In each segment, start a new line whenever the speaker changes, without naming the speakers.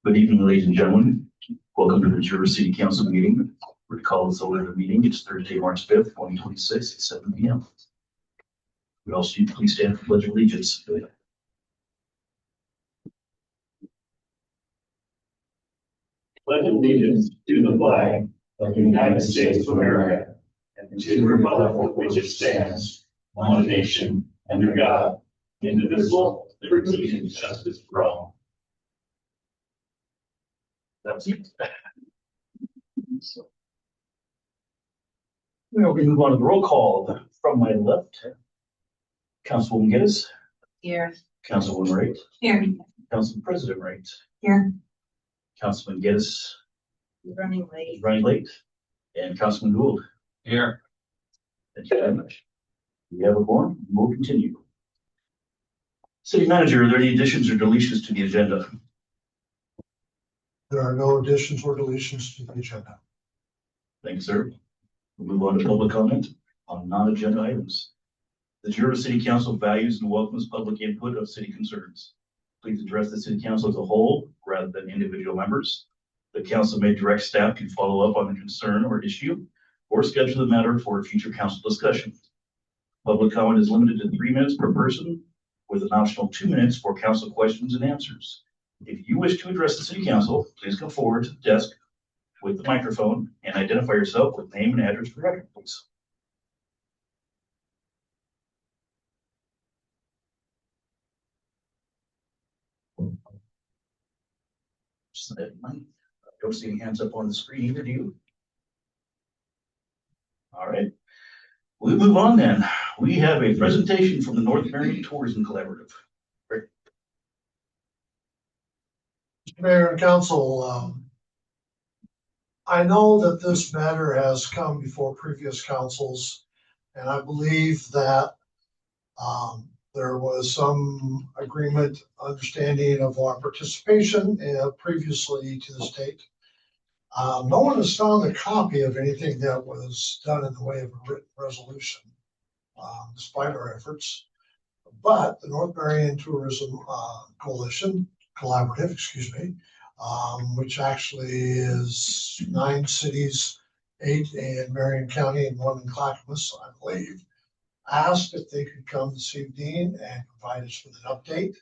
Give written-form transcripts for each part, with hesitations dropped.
Good evening, ladies and gentlemen. Welcome to the Jura City Council meeting. We're to call this over the meeting. It's Thursday, March 5th, 2026 at 7 p.m. Would also you please stand for pledge of allegiance.
Pledge allegiance to the flag of the United States of America and to the republic for which it stands, one nation, under God, indivisible, liberty and justice for all.
That's it. Now we move on to the roll call. From my left, Councilwoman Geddes.
Here.
Councilwoman Wright.
Here.
Council President Wright.
Here.
Councilman Geddes.
Running late.
Running late. And Councilman Gould.
Here.
Thank you very much. We have a quorum. We'll continue. City Manager, are there any additions or deletions to the agenda?
There are no additions or deletions to the agenda.
Thank you, sir. We'll move on to public comment on non-agenda items. The Jura City Council values and welcomes public input of city concerns. Please address the City Council as a whole rather than individual members. The council may direct staff to follow up on the concern or issue or schedule the matter for a future council discussion. Public comment is limited to 3 minutes per person with an optional 2 minutes for council questions and answers. If you wish to address the City Council, please come forward to the desk with the microphone and identify yourself with name and address for record, please. I don't see any hands up on the screen either, do you? All right. We'll move on then. We have a presentation from the North Marion Tourism Collaborative.
Mr. Mayor and Council, I know that this matter has come before previous councils, and I believe that there was some agreement, understanding of our participation previously to the state. No one has found a copy of anything that was done in the way of a written resolution, despite our efforts. But the North Marion Tourism Collaborative, which actually is 9 cities, 8 in Marion County and 1 in Clackamas, I believe, asked if they could come this evening and provide us with an update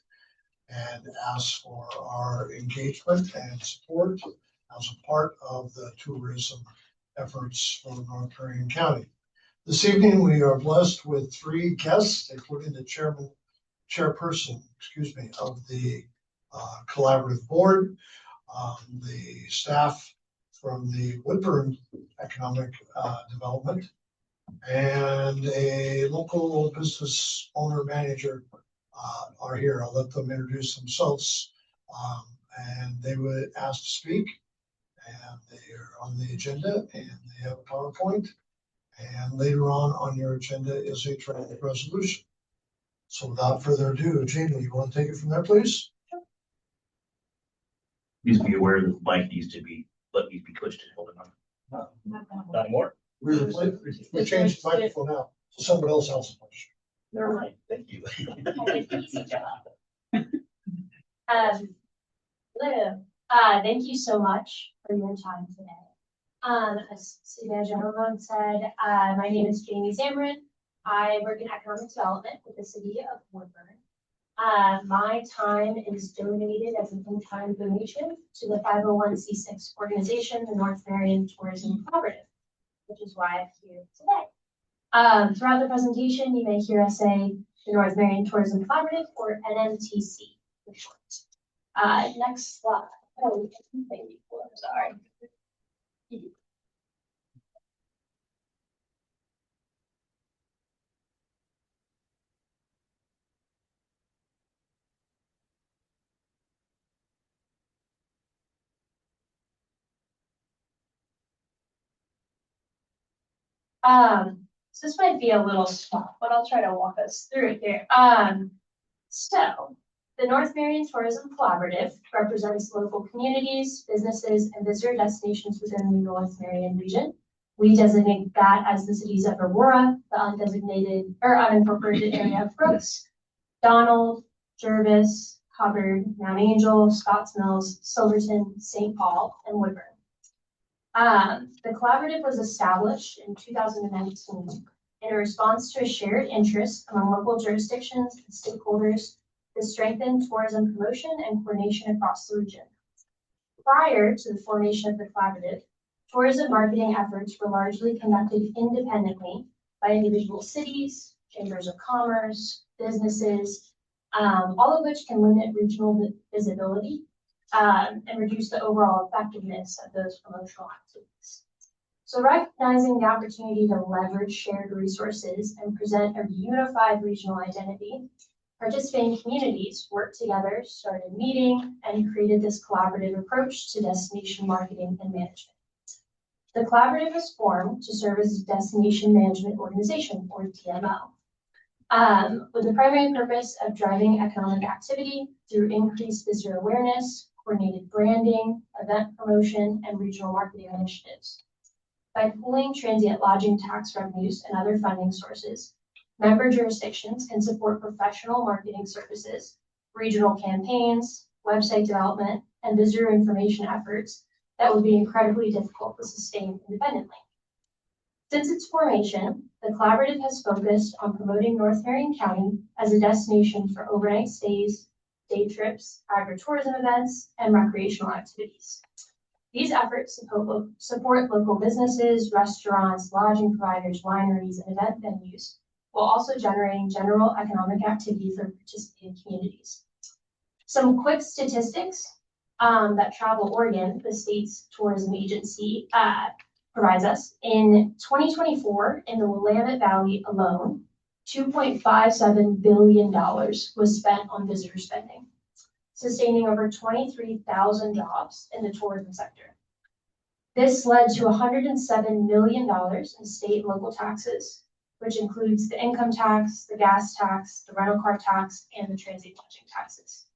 and ask for our engagement and support as a part of the tourism efforts for North Marion County. This evening, we are blessed with 3 guests, including the chairperson, of the collaborative board, the staff from the Woodburn Economic Development, and a local business owner manager are here. I'll let them introduce themselves, and they would ask to speak. And they are on the agenda, and they have a PowerPoint. And later on your agenda is a draft resolution. So without further ado, Jamie, you want to take it from there, please?
Please be aware that the mic needs to be pushed and held on. Not anymore.
We changed the microphone out, so someone else has a question.
Never mind. Thank you.
Easy job. Hello. Thank you so much for your time today. As City Manager Hogan said, my name is Jamie Zamrin. I work in economic development with the city of Woodburn. My time is donated as an in-kind donation to the 501c6 organization, the North Marion Tourism Collaborative, which is why I'm here today. Throughout the presentation, you may hear us say the North Marion Tourism Collaborative, or NMTC for short. Next slide. Oh, thank you. Sorry. So this might be a little small, but I'll try to walk us through it here. So the North Marion Tourism Collaborative represents local communities, businesses, and visitor destinations within the North Marion region. We designate that as the cities of Aurora, the undesignated or unincorporated area of Brooks, Donald, Jervis, Hubbard, Mount Angel, Scotts Mills, Silverton, St. Paul, and Woodburn. The collaborative was established in 2019 in a response to a shared interest among local jurisdictions and stakeholders to strengthen tourism promotion and coordination across the region. Prior to the formation of the collaborative, tourism marketing efforts were largely conducted independently by individual cities, chambers of commerce, businesses, all of which can limit regional visibility and reduce the overall effectiveness of those promotional activities. So recognizing the opportunity to leverage shared resources and present a unified regional identity, participating communities worked together, started meeting, and created this collaborative approach to destination marketing and management. The collaborative was formed to serve as a destination management organization, or DMO, with the primary purpose of driving economic activity through increased visitor awareness, coordinated branding, event promotion, and regional marketing initiatives. By pooling transient lodging tax revenues and other funding sources, member jurisdictions can support professional marketing services, regional campaigns, website development, and visitor information efforts that would be incredibly difficult to sustain independently. Since its formation, the collaborative has focused on promoting North Marion County as a destination for overnight stays, day trips, agritourism events, and recreational activities. These efforts support local businesses, restaurants, lodging providers, wineries, and event venues, while also generating general economic activity for participating communities. Some quick statistics that Travel Oregon, the state's tourism agency, provides us. In 2024, in the Willamette Valley alone, $2.57 billion was spent on visitor spending, sustaining over 23,000 jobs in the tourism sector. This led to $107 million in state and local taxes, which includes the income tax, the gas tax, the rental car tax, and the transient lodging taxes.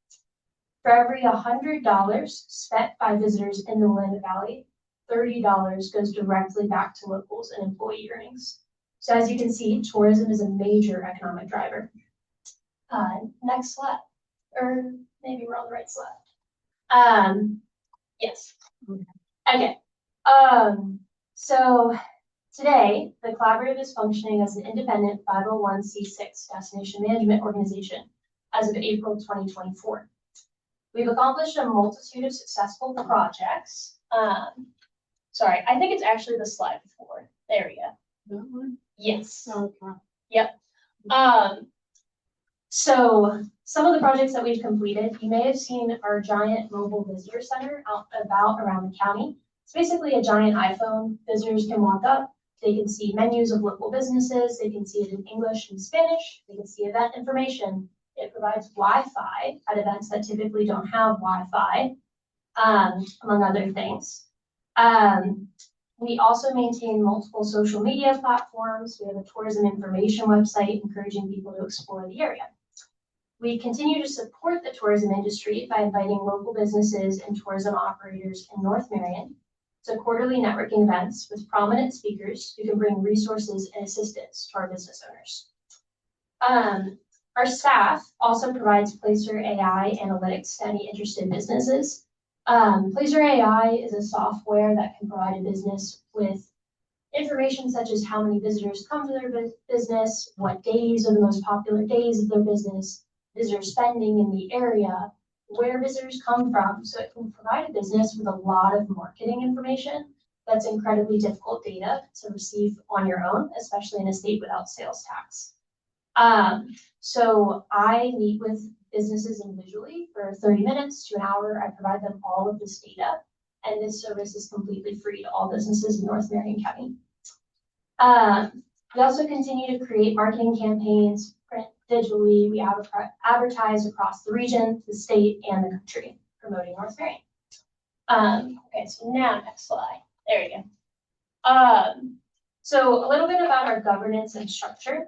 For every $100 spent by visitors in the Willamette Valley, $30 goes directly back to locals and employee earnings. So as you can see, tourism is a major economic driver. Next slide, or maybe we're on the right slide. Yes. Okay. So today, the collaborative is functioning as an independent 501c6 destination management organization as of April 2024. We've accomplished a multitude of successful projects. Sorry, I think it's actually the slide before. There we go.
That one?
Yes.
Okay.
Yep. So some of the projects that we've completed, you may have seen our giant mobile visitor center out about around the county. It's basically a giant iPhone. Visitors can walk up. They can see menus of local businesses. They can see it in English and Spanish. They can see event information. It provides Wi-Fi at events that typically don't have Wi-Fi, among other things. We also maintain multiple social media platforms. We have a tourism information website encouraging people to explore the area. We continue to support the tourism industry by inviting local businesses and tourism operators in North Marion to quarterly networking events with prominent speakers who can bring resources and assistance to our business owners. Our staff also provides Placer AI analytics to any interested businesses. Placer AI is a software that can provide a business with information such as how many visitors come to their business, what days are the most popular days of their business, visitor spending in the area, where visitors come from. So it can provide a business with a lot of marketing information that's incredibly difficult data to receive on your own, especially in a state without sales tax. So I meet with businesses individually for 30 minutes to an hour. I provide them all of this data, and this service is completely free to all businesses in North Marion County. We also continue to create marketing campaigns, print digitally. We advertise across the region, the state, and the country, promoting North Marion. Okay, so now next slide. There you go. So a little bit about our governance and structure.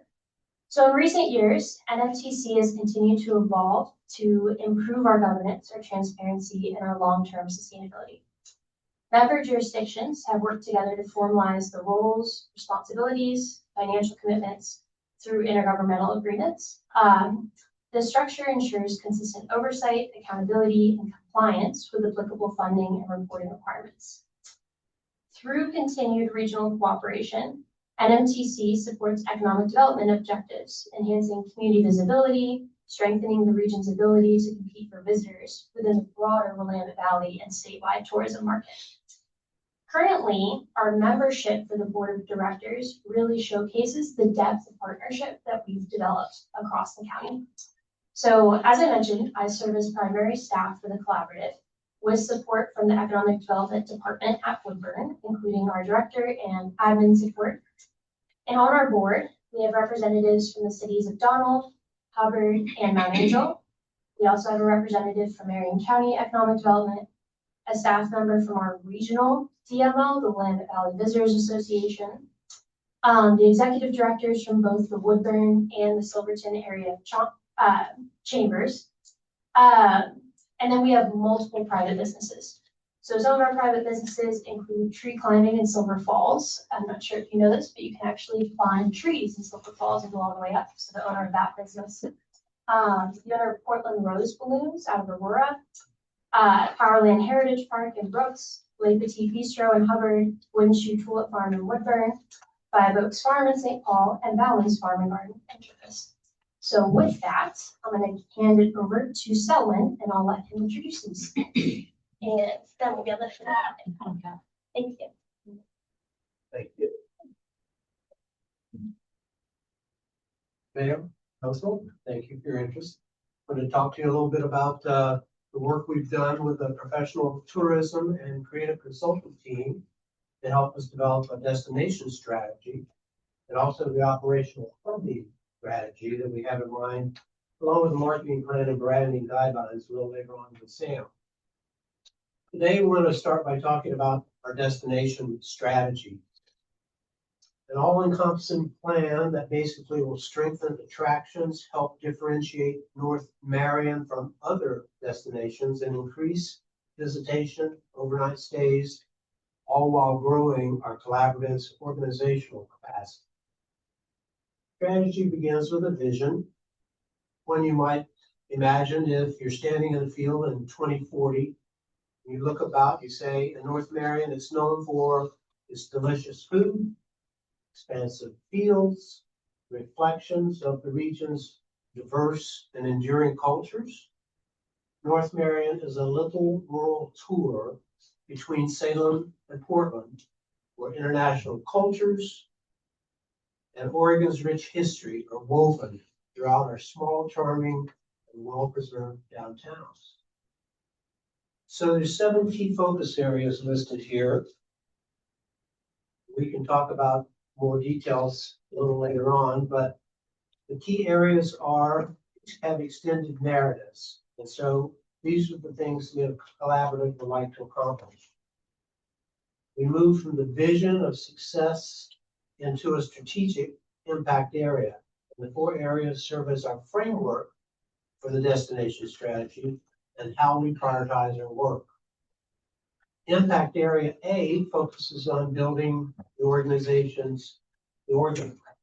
So in recent years, NFTC has continued to evolve to improve our governance, our transparency, and our long-term sustainability. Member jurisdictions have worked together to formalize the roles, responsibilities, financial commitments through intergovernmental agreements. The structure ensures consistent oversight, accountability, and compliance with applicable funding and reporting requirements. Through continued regional cooperation, NMTC supports economic development objectives, enhancing community visibility, strengthening the region's ability to compete for visitors within the broader Willamette Valley and statewide tourism market. Currently, our membership for the board of directors really showcases the depth of partnership that we've developed across the county. So as I mentioned, I serve as primary staff for the collaborative with support from the Economic Development Department at Woodburn, including our director and admin support. And on our board, we have representatives from the cities of Donald, Hubbard, and Mount Angel. We also have a representative from Marion County Economic Development, a staff member from our regional DMO, the Willamette Valley Visitors Association, the executive directors from both the Woodburn and the Silverton area chambers. And then we have multiple private businesses. So some of our private businesses include tree climbing in Silver Falls. I'm not sure if you know this, but you can actually climb trees in Silver Falls and go all the way up. So the owner of that business. The owner of Portland Rose Balloons out of Aurora, Powerland Heritage Park in Brooks, Lake Petit Bistro in Hubbard, Wooden Shoe Tulip Farm in Woodburn, Five Oaks Farm in St. Paul, and Balance Farm and Garden in Travis. So with that, I'm going to hand it over to Selwyn, and I'll let him introduce himself. And then we'll be able to finish. Thank you.
Thank you. Mayor, Council, thank you for your interest. I'm going to talk to you a little bit about the work we've done with the professional tourism and creative consultant team to help us develop a destination strategy and also the operational funding strategy that we have in mind, along with the marketing plan and branding guidelines a little later on with Sam. Today, we're going to start by talking about our destination strategy. An all-encompassing plan that basically will strengthen attractions, help differentiate North Marion from other destinations, and increase visitation, overnight stays, all while growing our collaborative's organizational capacity. Strategy begins with a vision. One you might imagine if you're standing in the field in 2040, you look about, you say, in North Marion, it's known for its delicious food, expansive fields, reflections of the region's diverse and enduring cultures. North Marion is a little rural tour between Salem and Portland, where international cultures and Oregon's rich history are woven throughout our small, charming, and well-preserved downtowns. So there's 7 key focus areas listed here. We can talk about more details a little later on, but the key areas have extended narratives. And so these are the things the collaborative would like to accomplish. We move from the vision of success into a strategic impact area. And the 4 areas serve as our framework for the destination strategy and how we prioritize our work. Impact Area A focuses on building the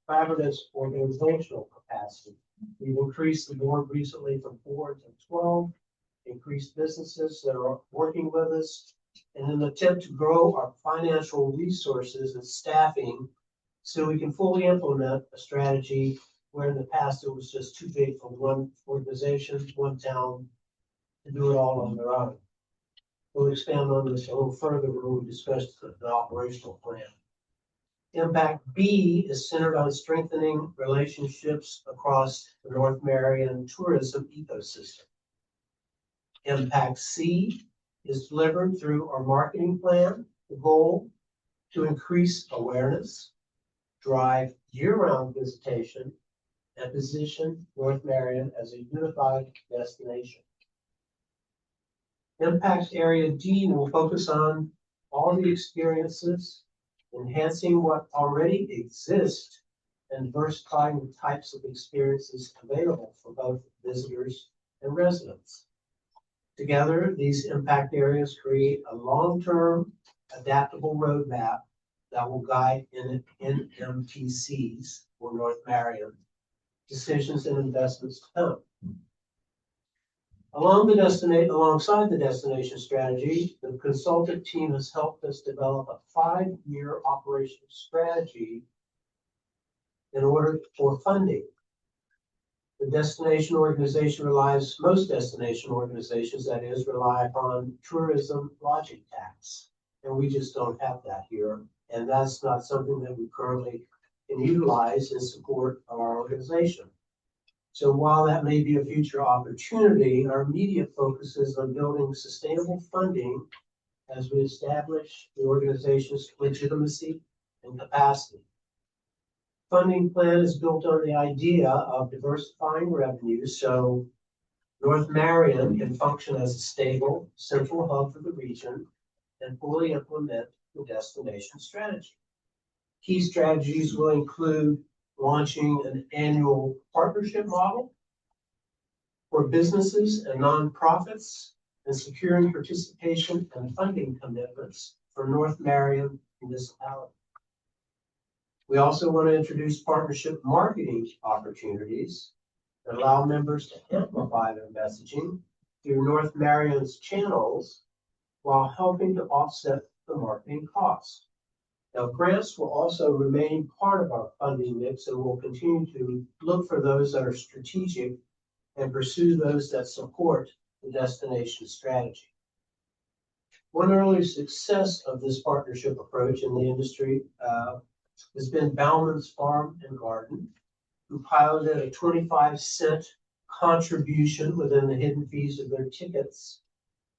collaborative's organizational capacity. We've increased the board recently from 4 to 12, increased businesses that are working with us, in an attempt to grow our financial resources and staffing so we can fully implement a strategy where in the past it was just too big for one organization, one town to do it all on their own. We'll expand on this a little further when we discuss the operational plan. Impact B is centered on strengthening relationships across the North Marion tourism ecosystem. Impact C is delivered through our marketing plan, the goal to increase awareness, drive year-round visitation, and position North Marion as a unified destination. Impact Area D will focus on all the experiences, enhancing what already exists, and diversifying the types of experiences available for both visitors and residents. Together, these impact areas create a long-term, adaptable roadmap that will guide NMTCs or North Marion decisions and investments to come. Alongside the destination strategy, the consultant team has helped us develop a 5-year operational strategy in order for funding. Most destination organizations, that is, rely upon tourism lodging tax. And we just don't have that here. And that's not something that we currently can utilize in support of our organization. So while that may be a future opportunity, our immediate focus is on building sustainable funding as we establish the organization's legitimacy and capacity. Funding plan is built on the idea of diversifying revenue so North Marion can function as a stable central hub for the region and fully implement the destination strategy. Key strategies will include launching an annual partnership model for businesses and nonprofits and securing participation and funding commitments for North Marion municipality. We also want to introduce partnership marketing opportunities that allow members to amplify their messaging through North Marion's channels while helping to offset the marketing costs. Now, grants will also remain part of our funding mix, and we'll continue to look for those that are strategic and pursue those that support the destination strategy. One early success of this partnership approach in the industry has been Bauman's Farm and Garden, who piloted a 25-cent contribution within the hidden fees of their tickets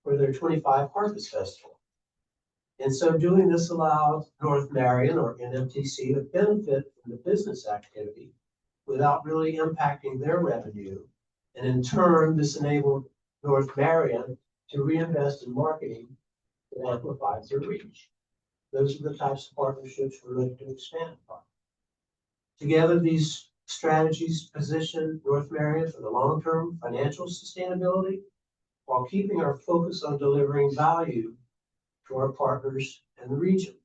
for their 25 Harvest Festival. And so doing this allowed North Marion or NMTC to benefit from the business activity without really impacting their revenue. And in turn, this enabled North Marion to reinvest in marketing that amplifies their reach. Those are the types of partnerships we're looking to expand upon. Together, these strategies position North Marion for the long-term financial sustainability while keeping our focus on delivering value to our partners in the region.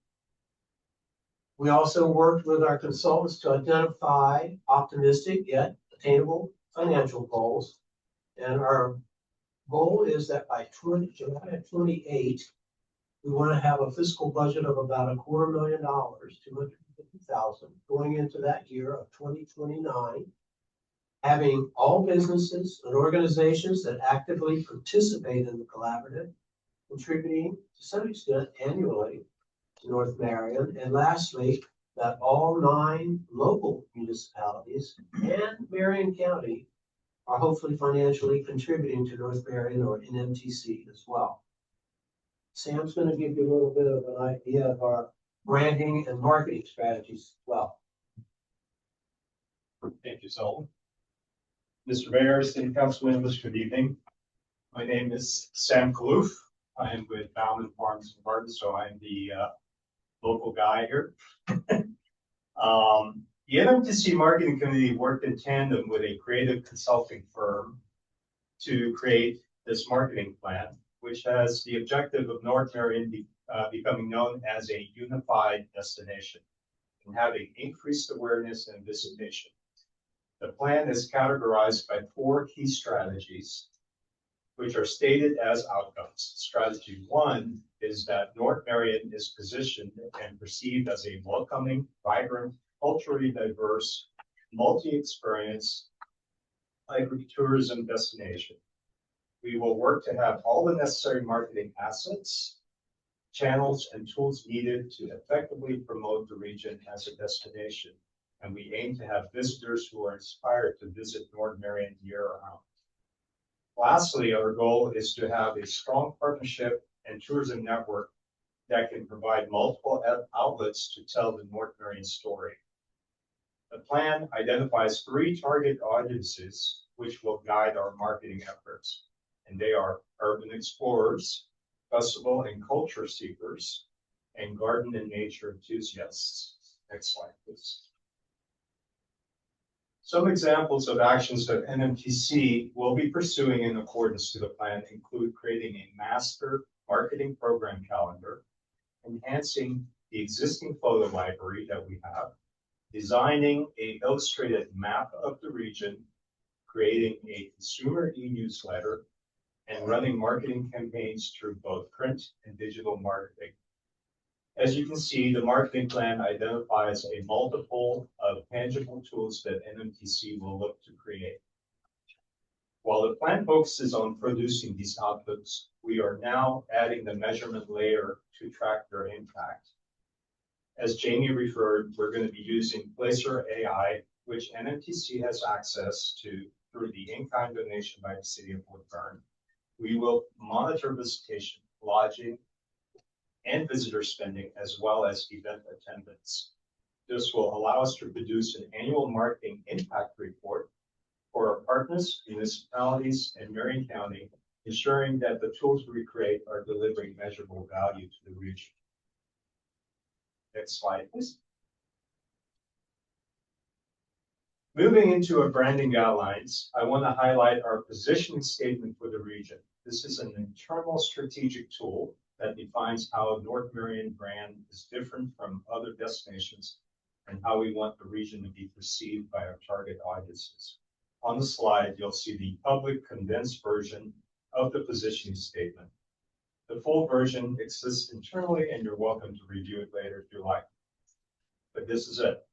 We also worked with our consultants to identify optimistic yet attainable financial goals. And our goal is that by July of 28, we want to have a fiscal budget of about $250,000, $250,000 going into that year of 2029, having all businesses and organizations that actively participate in the collaborative contributing to some extent annually to North Marion. And lastly, that all 9 local municipalities and Marion County are hopefully financially contributing to North Marion or NMTC as well. Sam's going to give you a little bit of an idea of our branding and marketing strategies as well.
Thank you, Sultan. Mr. Mayor, City Council members, good evening. My name is Sam Kaloof. I am with Bauman Farms and Gardens, so I'm the local guy here. The NMTC Marketing Committee worked in tandem with a creative consulting firm to create this marketing plan, which has the objective of North Marion becoming known as a unified destination and having increased awareness and visitation. The plan is categorized by 4 key strategies, which are stated as outcomes. Strategy 1 is that North Marion is positioned and perceived as a welcoming, vibrant, culturally diverse, multi-experience agritourism destination. We will work to have all the necessary marketing assets, channels, and tools needed to effectively promote the region as a destination. And we aim to have visitors who are inspired to visit North Marion year-round. Lastly, our goal is to have a strong partnership and tourism network that can provide multiple outlets to tell the North Marion story. The plan identifies 3 target audiences which will guide our marketing efforts, and they are urban explorers, festival and culture seekers, and garden and nature enthusiasts. Next slide, please. Some examples of actions that NMTC will be pursuing in accordance to the plan include creating a master marketing program calendar enhancing the existing photo library that we have, designing an illustrated map of the region, creating a consumer e-newsletter, and running marketing campaigns through both print and digital marketing. As you can see, the marketing plan identifies a multiple of tangible tools that NMTC will look to create. While the plan focuses on producing these outputs, we are now adding the measurement layer to track their impact. As Jamie referred, we're going to be using Placer AI, which NMTC has access to through the in-kind donation by the City of Wood Burn. We will monitor visitation, lodging, and visitor spending, as well as event attendance. This will allow us to produce an annual marketing impact report for our partners, municipalities, and Marion County, ensuring that the tools we create are delivering measurable value to the region. Next slide, please. Moving into our branding guidelines, I want to highlight our positioning statement for the region. This is an internal strategic tool that defines how North Marion brand is different from other destinations and how we want the region to be perceived by our target audiences. On the slide, you'll see the public condensed version of the positioning statement. The full version exists internally, and you're welcome to review it later if you like. But this is it.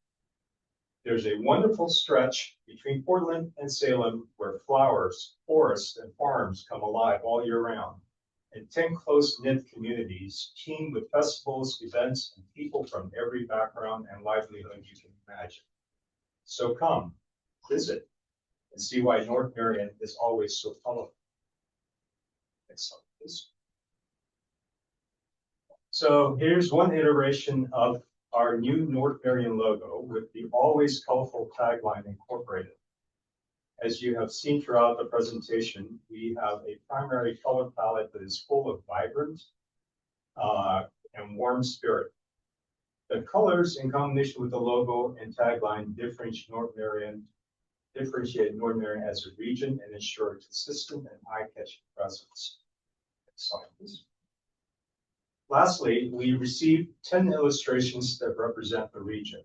There's a wonderful stretch between Portland and Salem where flowers, forests, and farms come alive all year round. And 10 close-knit communities teem with festivals, events, and people from every background and livelihood you can imagine. So come, visit, and see why North Marion is always so colorful. Next slide, please. So here's one iteration of our new North Marion logo with the always colorful tagline incorporated. As you have seen throughout the presentation, we have a primary color palette that is full of vibrant and warm spirit. The colors in combination with the logo and tagline differentiate North Marion as a region and ensure a consistent and eye-catching presence. Next slide, please. Lastly, we received 10 illustrations that represent the region.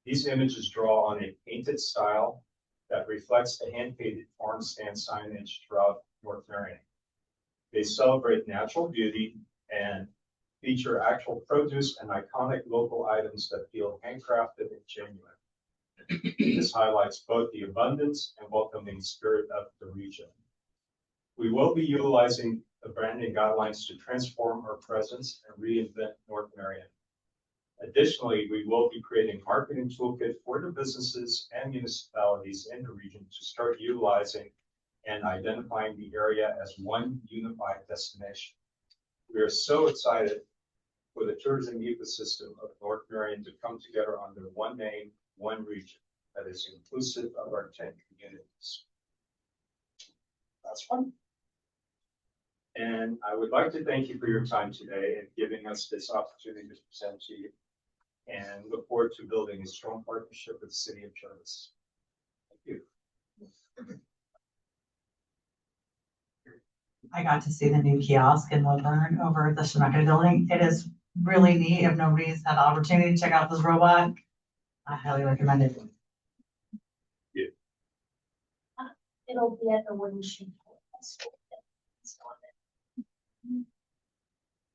These images draw on a painted style that reflects the hand-painted farm stand signage throughout North Marion. They celebrate natural beauty and feature actual produce and iconic local items that feel handcrafted and genuine. This highlights both the abundance and welcoming spirit of the region. We will be utilizing the branding guidelines to transform our presence and reinvent North Marion. Additionally, we will be creating a marketing toolkit for the businesses and municipalities in the region to start utilizing and identifying the area as one unified destination. We are so excited for the tourism ecosystem of North Marion to come together under one name, one region that is inclusive of our 10 communities. That's one. And I would like to thank you for your time today and giving us this opportunity to present to you, and look forward to building a strong partnership with the City of Jarvis. Thank you.
I got to see the new kiosk in Woodburn over at the Shemekia building. It is really neat. If nobody's had the opportunity to check out this robot, I highly recommend it.
It'll be at the Wooden Shoe Festival.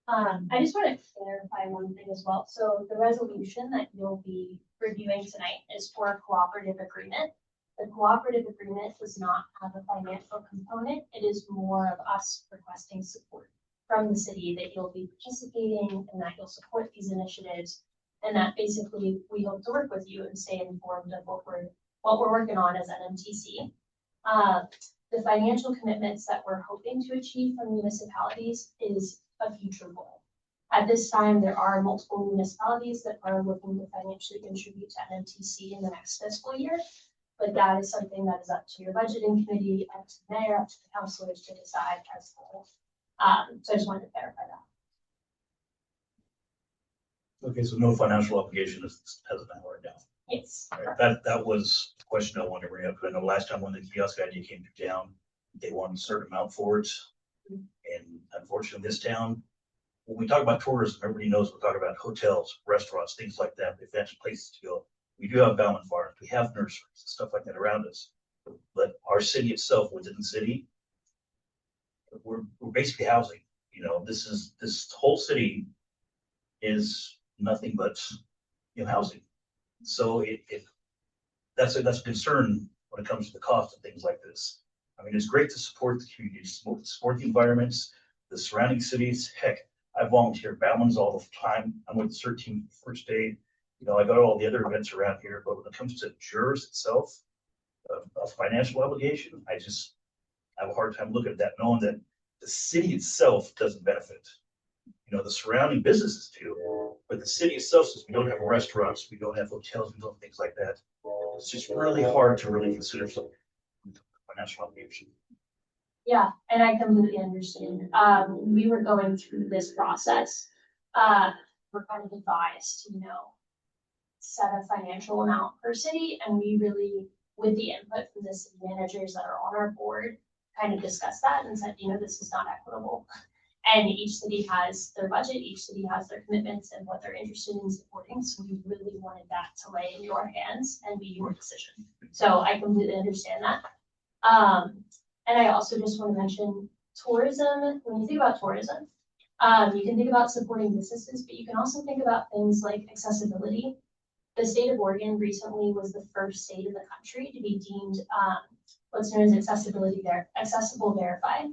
I just want to clarify one thing as well. So the resolution that you'll be reviewing tonight is for a cooperative agreement. The cooperative agreement does not have a financial component. It is more of us requesting support from the city that you'll be participating and that you'll support these initiatives, and that basically we hope to work with you and stay informed of what we're working on as NMTC. The financial commitments that we're hoping to achieve from municipalities is a future goal. At this time, there are multiple municipalities that are looking to financially contribute to NMTC in the next fiscal year, but that is something that is up to your budgeting committee, up to the mayor, up to the councilors to decide as a whole. So I just wanted to clarify that.
Okay, so no financial obligation has been right now.
Yes.
That was a question I wanted to bring up. I know last time when the kiosk idea came to town, they wanted a certain amount for it. And unfortunately, this town, when we talk about tourism, everybody knows we're talking about hotels, restaurants, things like that, events, places to go. We do have Bowman Farms, we have nurseries and stuff like that around us. But our city itself, within the city, we're basically housing. You know, this whole city is nothing but, housing. So that's a concern when it comes to the cost of things like this. I mean, it's great to support the community, support the environments, the surrounding cities. Heck, I volunteer at Bowman's all the time. I'm with the CERT team first aid. I go to all the other events around here, but when it comes to jurors itself, a financial obligation, I have a hard time looking at that, knowing that the city itself doesn't benefit. The surrounding businesses do, but the city itself says we don't have restaurants, we don't have hotels, we don't have things like that. It's just really hard to really consider something financial obligation.
Yeah, and I completely understand. We were going through this process. We're kind of advised to, set a financial amount per city, and we really, with the input from the city managers that are on our board, kind of discussed that and said, this is not equitable. And each city has their budget, each city has their commitments and what they're interested in supporting. So we really wanted that to lay in your hands and be your decision. So I completely understand that. And I also just want to mention tourism. When you think about tourism, you can think about supporting businesses, but you can also think about things like accessibility. The state of Oregon recently was the first state in the country to be deemed what's known as accessible verified.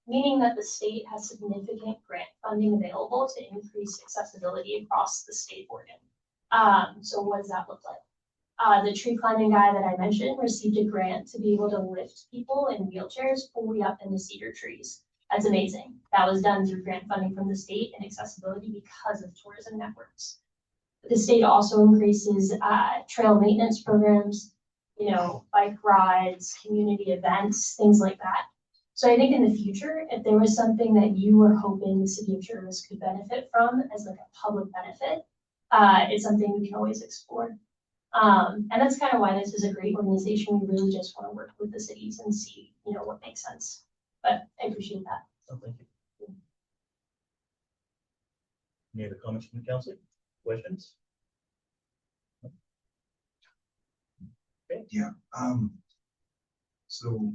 Meaning that the state has significant grant funding available to increase accessibility across the state of Oregon. So what does that look like? The tree climbing guy that I mentioned received a grant to be able to lift people in wheelchairs fully up into cedar trees. That's amazing. That was done through grant funding from the state and accessibility because of tourism networks. The state also increases trail maintenance programs, bike rides, community events, things like that. So I think in the future, if there was something that you were hoping the city of Jervis could benefit from as like a public benefit, it's something we can always explore. And that's kind of why this is a great organization. We really just want to work with the cities and see, what makes sense. But I appreciate that.
Oh, thank you. Any other comments from the council? Questions?
Yeah, so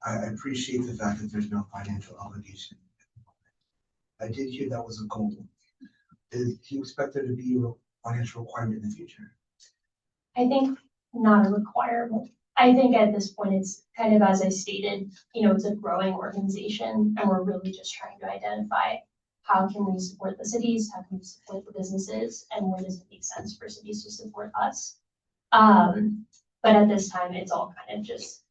I appreciate the fact that there's no financial obligation. I did hear that was a goal. Do you expect there to be a financial requirement in the future?
I think not a requirement. I think at this point, it's kind of, as I stated, it's a growing organization and we're really just trying to identify how can we support the cities, how can we support the businesses, and where does it make sense for cities to support us. But at this time, it's all kind of just,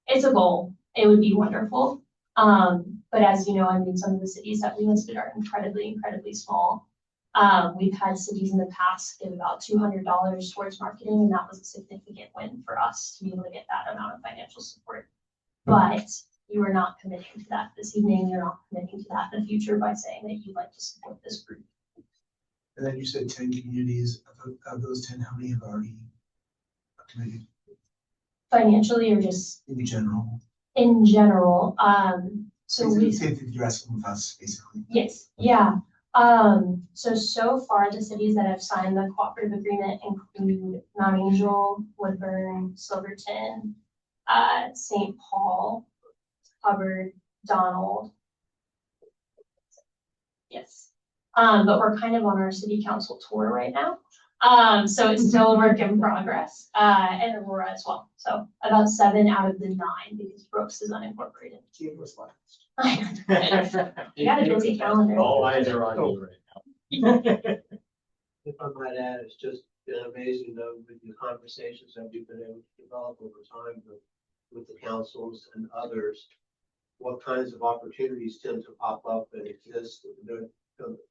it's a goal. It would be wonderful. But as you know, some of the cities that we listed are incredibly, incredibly small. We've had cities in the past give about $200 towards marketing, and that was a significant win for us to be able to get that amount of financial support. But you are not committing to that this evening. You're not committing to that in the future by saying that you'd like to support this group.
And then you said 10 communities. Of those 10, how many have already committed?
Financially or just
In general?
in general? So
Basically,
we
same thing you're asking with us, basically.
Yes, yeah. So far, the cities that have signed the cooperative agreement include Mount Angel, Woodburn, Silverton, St. Paul, Hubbard, Donald. Yes. But we're kind of on our city council tour right now. So it's still a work in progress, and Aurora as well. So about 7 out of the 9 because Brooks is unincorporated.
Keep us last.
You got a busy calendar.
All eyes are on you right now.
If I might add, it's just been amazing though with the conversations that we've been able to develop over time with the councils and others. What kinds of opportunities tend to pop up and exist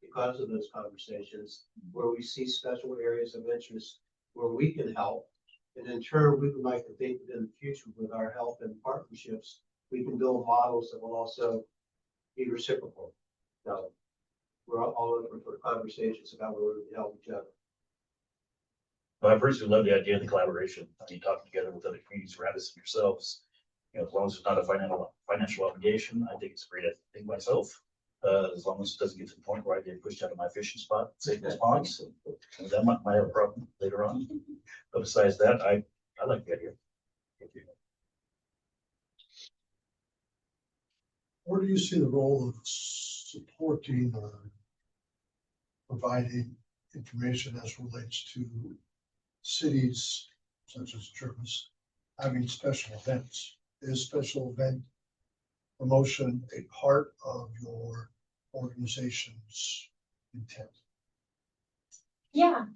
because of those conversations, where we see special areas of interest where we can help. And in turn, we would like to think that in the future with our help and partnerships, we can build models that will also be reciprocal. So we're all open for conversations about where we can help each other.
Well, I personally love the idea of the collaboration. Talking together with other communities around us and yourselves. As long as it's not a financial obligation, I think it's a great thing myself. as long as it doesn't get to the point where I get pushed out of my fishing spot, St. Louis Ponds. That might have a problem later on. But besides that, I like the idea. Thank you.
Where do you see the role of supporting or providing information as relates to cities such as Jervis having special events? Is special event promotion a part of your organization's intent?
Yeah,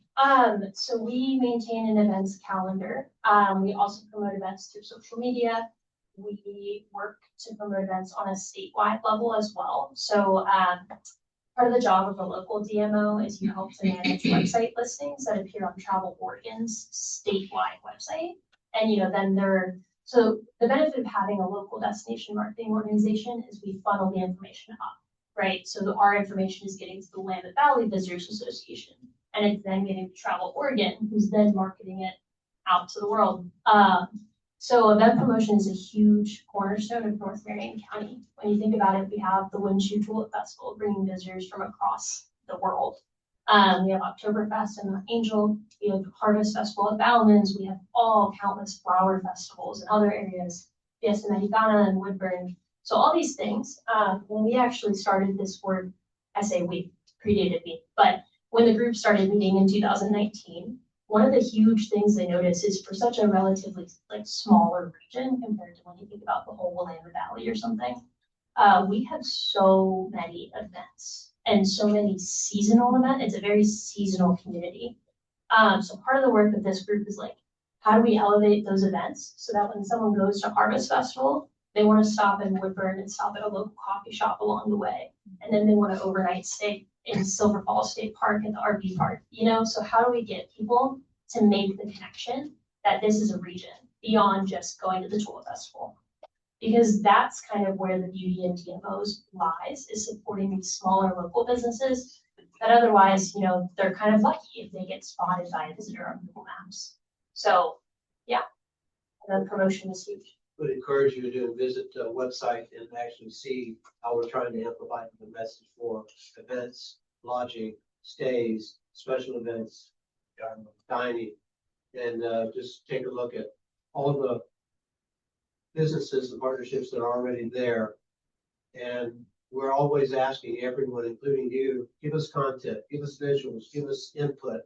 so we maintain an events calendar. We also promote events through social media. We work to promote events on a statewide level as well. So, part of the job of a local DMO is you help to manage website listings that appear on Travel Oregon's statewide website. And, so the benefit of having a local destination marketing organization is we funnel the information up, right? So our information is getting to the Willamette Valley Visitors Association, and it's then getting to Travel Oregon, who's then marketing it out to the world. So event promotion is a huge cornerstone of North Marion County. When you think about it, we have the Windshoe Tulip Festival bringing visitors from across the world. We have Oktoberfest and Mount Angel. We have Harvest Festival at Ballamans. We have all countless flower festivals in other areas, Fiesta Mexicana and Woodburn. So all these things, when we actually started this work, I say we, predated me, but when the group started meeting in 2019, one of the huge things they noticed is for such a relatively smaller region compared to when you think about the whole Willamette Valley or something, we have so many events and so many seasonal events. It's a very seasonal community. So part of the work of this group is how do we elevate those events so that when someone goes to Harvest Festival, they want to stop in Woodburn and stop at a local coffee shop along the way. And then they want to overnight stay in Silver Falls State Park at the RV park, so how do we get people to make the connection that this is a region beyond just going to the Tulip Festival? Because that's kind of where the beauty in DMOs lies, is supporting these smaller local businesses that otherwise, they're kind of lucky if they get spotted by a visitor on Google Maps. So yeah, the promotion is huge.
Would encourage you to visit the website and actually see how we're trying to amplify the message for events, lodging, stays, special events, dining, and just take a look at all the businesses and partnerships that are already there. And we're always asking everyone, including you, give us content, give us visuals, give us input.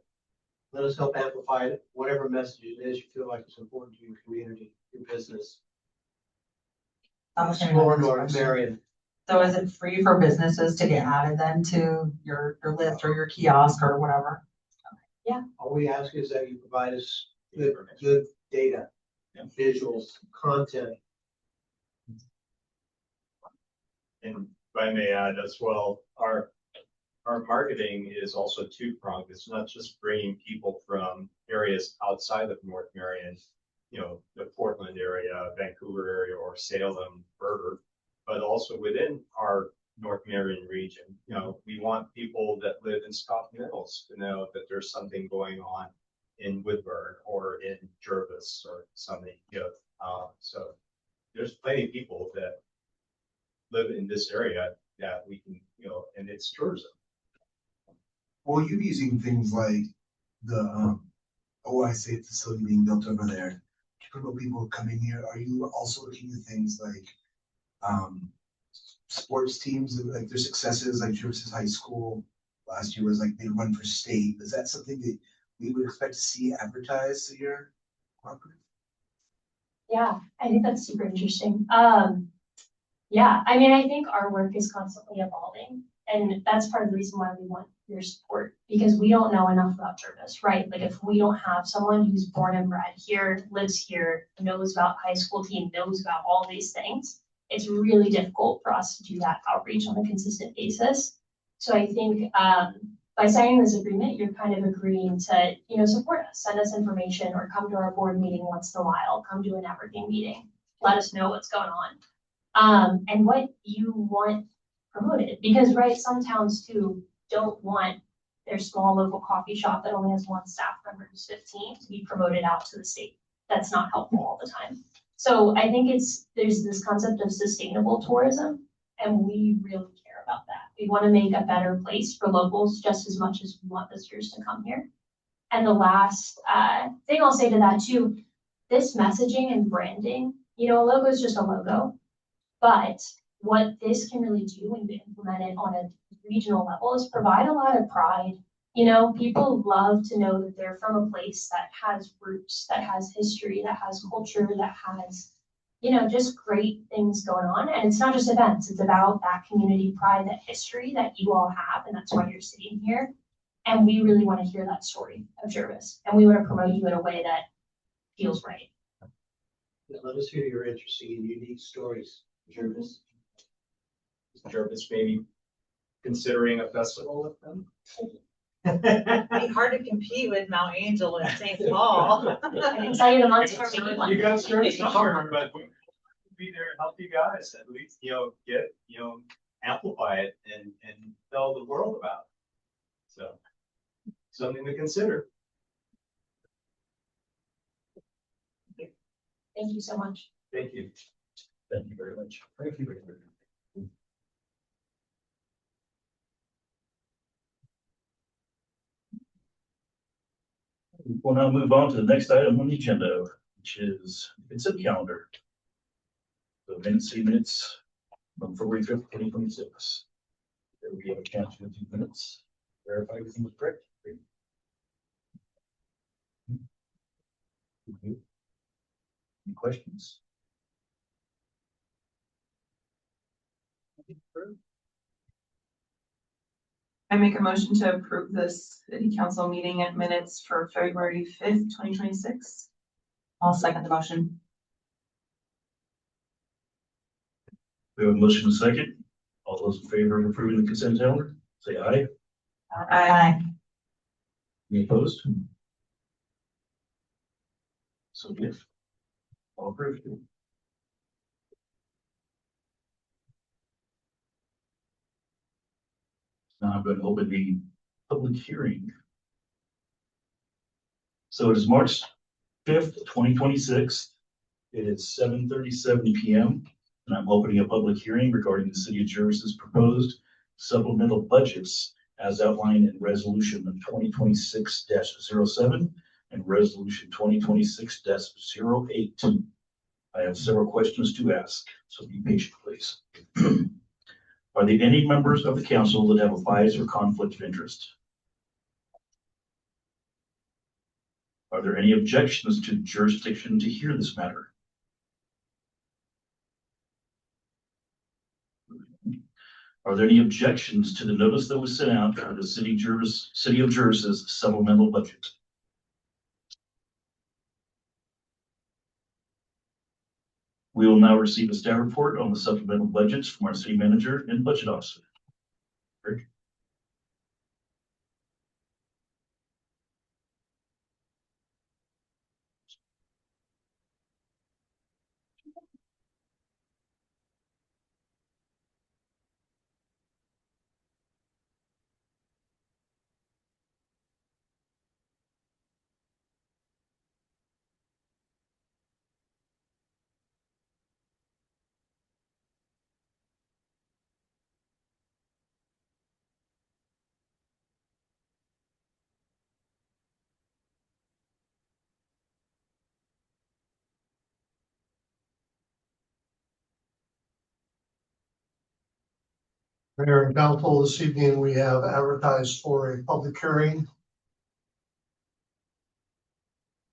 Let us help amplify whatever message it is you feel like is important to your community, your business. Explore North Marion.
So is it free for businesses to get added then to your list or your kiosk or whatever?
All we ask is that you provide us good data, visuals, content.
And if I may add as well, our marketing is also two-pronged. It's not just bringing people from areas outside of North Marion, the Portland area, Vancouver area, or Salem, Berger, but also within our North Marion region. We want people that live in Scott Mills to know that there's something going on in Woodburn or in Jervis or something. So there's plenty of people that live in this area that we can, and it's tourism.
Will you be using things like the OIC facility being built over there to promote people coming here? Are you also looking at things like sports teams, like their successes, like Jervis High School last year was they run for state? Is that something that we would expect to see advertised to your cooperative?
Yeah, I think that's super interesting. Yeah, I think our work is constantly evolving, and that's part of the reason why we want your support, because we don't know enough about Jervis, right? If we don't have someone who's born and bred here, lives here, knows about high school team, knows about all these things, it's really difficult for us to do that outreach on a consistent basis. So I think by signing this agreement, you're kind of agreeing to, support us, send us information, or come to our board meeting once in a while, come to a networking meeting, let us know what's going on. And what you want promoted, because some towns too don't want their small local coffee shop that only has one staff member who's 15 to be promoted out to the state. That's not helpful all the time. So I think there's this concept of sustainable tourism, and we really care about that. We want to make a better place for locals just as much as we want visitors to come here. And the last thing I'll say to that too, this messaging and branding, you know, a logo is just a logo. But what this can really do when you implement it on a regional level is provide a lot of pride. You know, people love to know that they're from a place that has roots, that has history, that has culture, that has, you know, just great things going on. And it's not just events, it's about that community pride, that history that you all have, and that's why you're sitting here. And we really want to hear that story of Jervis, and we want to promote you in a way that feels right.
Let us hear your interesting and unique stories, Jervis.
Is Jervis maybe considering a festival with them?
It'd be hard to compete with Mount Angel and St. Paul.
I can tell you the months for me.
You guys start somewhere, but we'll be there to help you guys at least, get, amplify it and tell the world about it. So, something to consider.
Thank you so much.
Thank you.
Thank you very much. Thank you very much. We'll now move on to the next item on the agenda, which is consent calendar. The minutes from February 5th, 2026. There we have a chance to do 2 minutes, verify everything was correct. Any questions?
I make a motion to approve this city council meeting and minutes for February 5th, 2026.
I'll second the motion.
We have a motion and a second. All those in favor of approving the consent calendar, say aye.
Aye.
Any opposed? So yes. All approved. Now I'm going to open the public hearing. So it is March 5th, 2026. It is 7:37 p.m. and I'm opening a public hearing regarding the City of Jervis's proposed supplemental budgets as outlined in Resolution 2026-07 and Resolution 2026-08. I have several questions to ask, so be patient, please. Are there any members of the council that have a bias or conflict of interest? Are there any objections to jurisdiction to hear this matter? Are there any objections to the notice that was sent out for the City of Jervis's supplemental budget? We will now receive a staff report on the supplemental budgets from our city manager and budget officer. Rick?
Mayor and council, this evening we have advertised for a public hearing.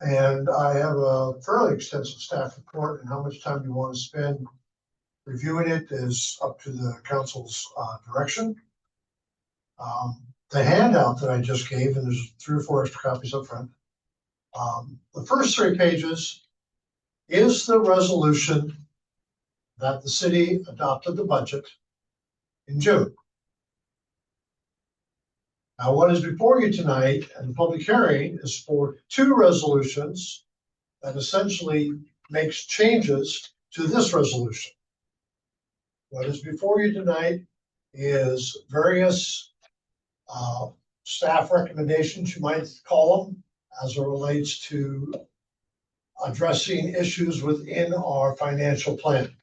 And I have a fairly extensive staff report, and how much time you want to spend reviewing it is up to the council's direction. The handout that I just gave, and there's 3 or 4 extra copies up front. The first 3 pages is the resolution that the city adopted the budget in June. Now, what is before you tonight and the public hearing is for 2 resolutions that essentially makes changes to this resolution. What is before you tonight is various staff recommendations, you might call them, as it relates to addressing issues within our financial plan.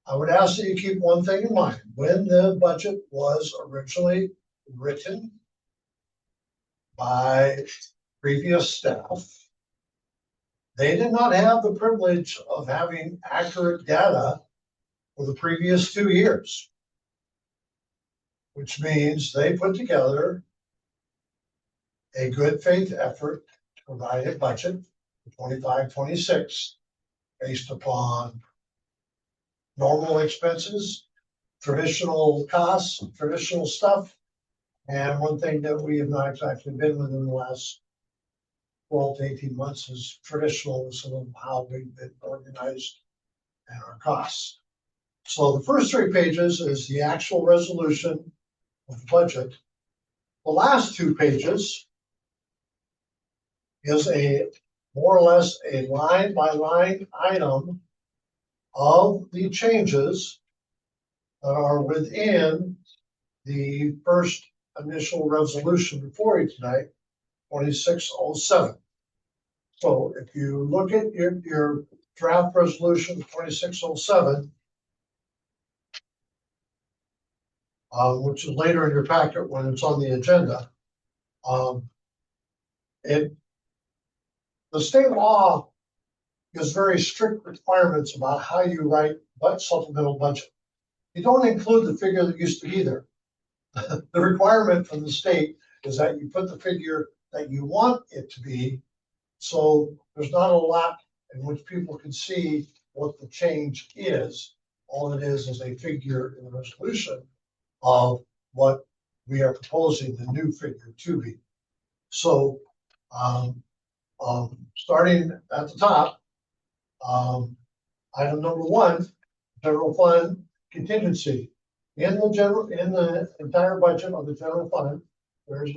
I would ask that you keep one thing in mind. When the budget was originally written by previous staff, they did not have the privilege of having accurate data for the previous 2 years, which means they put together a good faith effort to provide a budget for 25-26 based upon normal expenses, traditional costs, traditional stuff. And one thing that we have not exactly been within the last 12 to 18 months is traditionalism of how we've been organized and our costs. So the first 3 pages is the actual resolution of the budget. The last 2 pages is a more or less a line by line item of the changes that are within the first initial resolution before you tonight, 2607. So if you look at your draft resolution 2607, which is later in your packet when it's on the agenda, the state law gives very strict requirements about how you write supplemental budget. You don't include the figure that used to be there. The requirement from the state is that you put the figure that you want it to be, so there's not a lot in which people can see what the change is. All it is a figure in the resolution of what we are proposing the new figure to be. So starting at the top, item number 1, general fund contingency. In the entire budget of the general fund, there's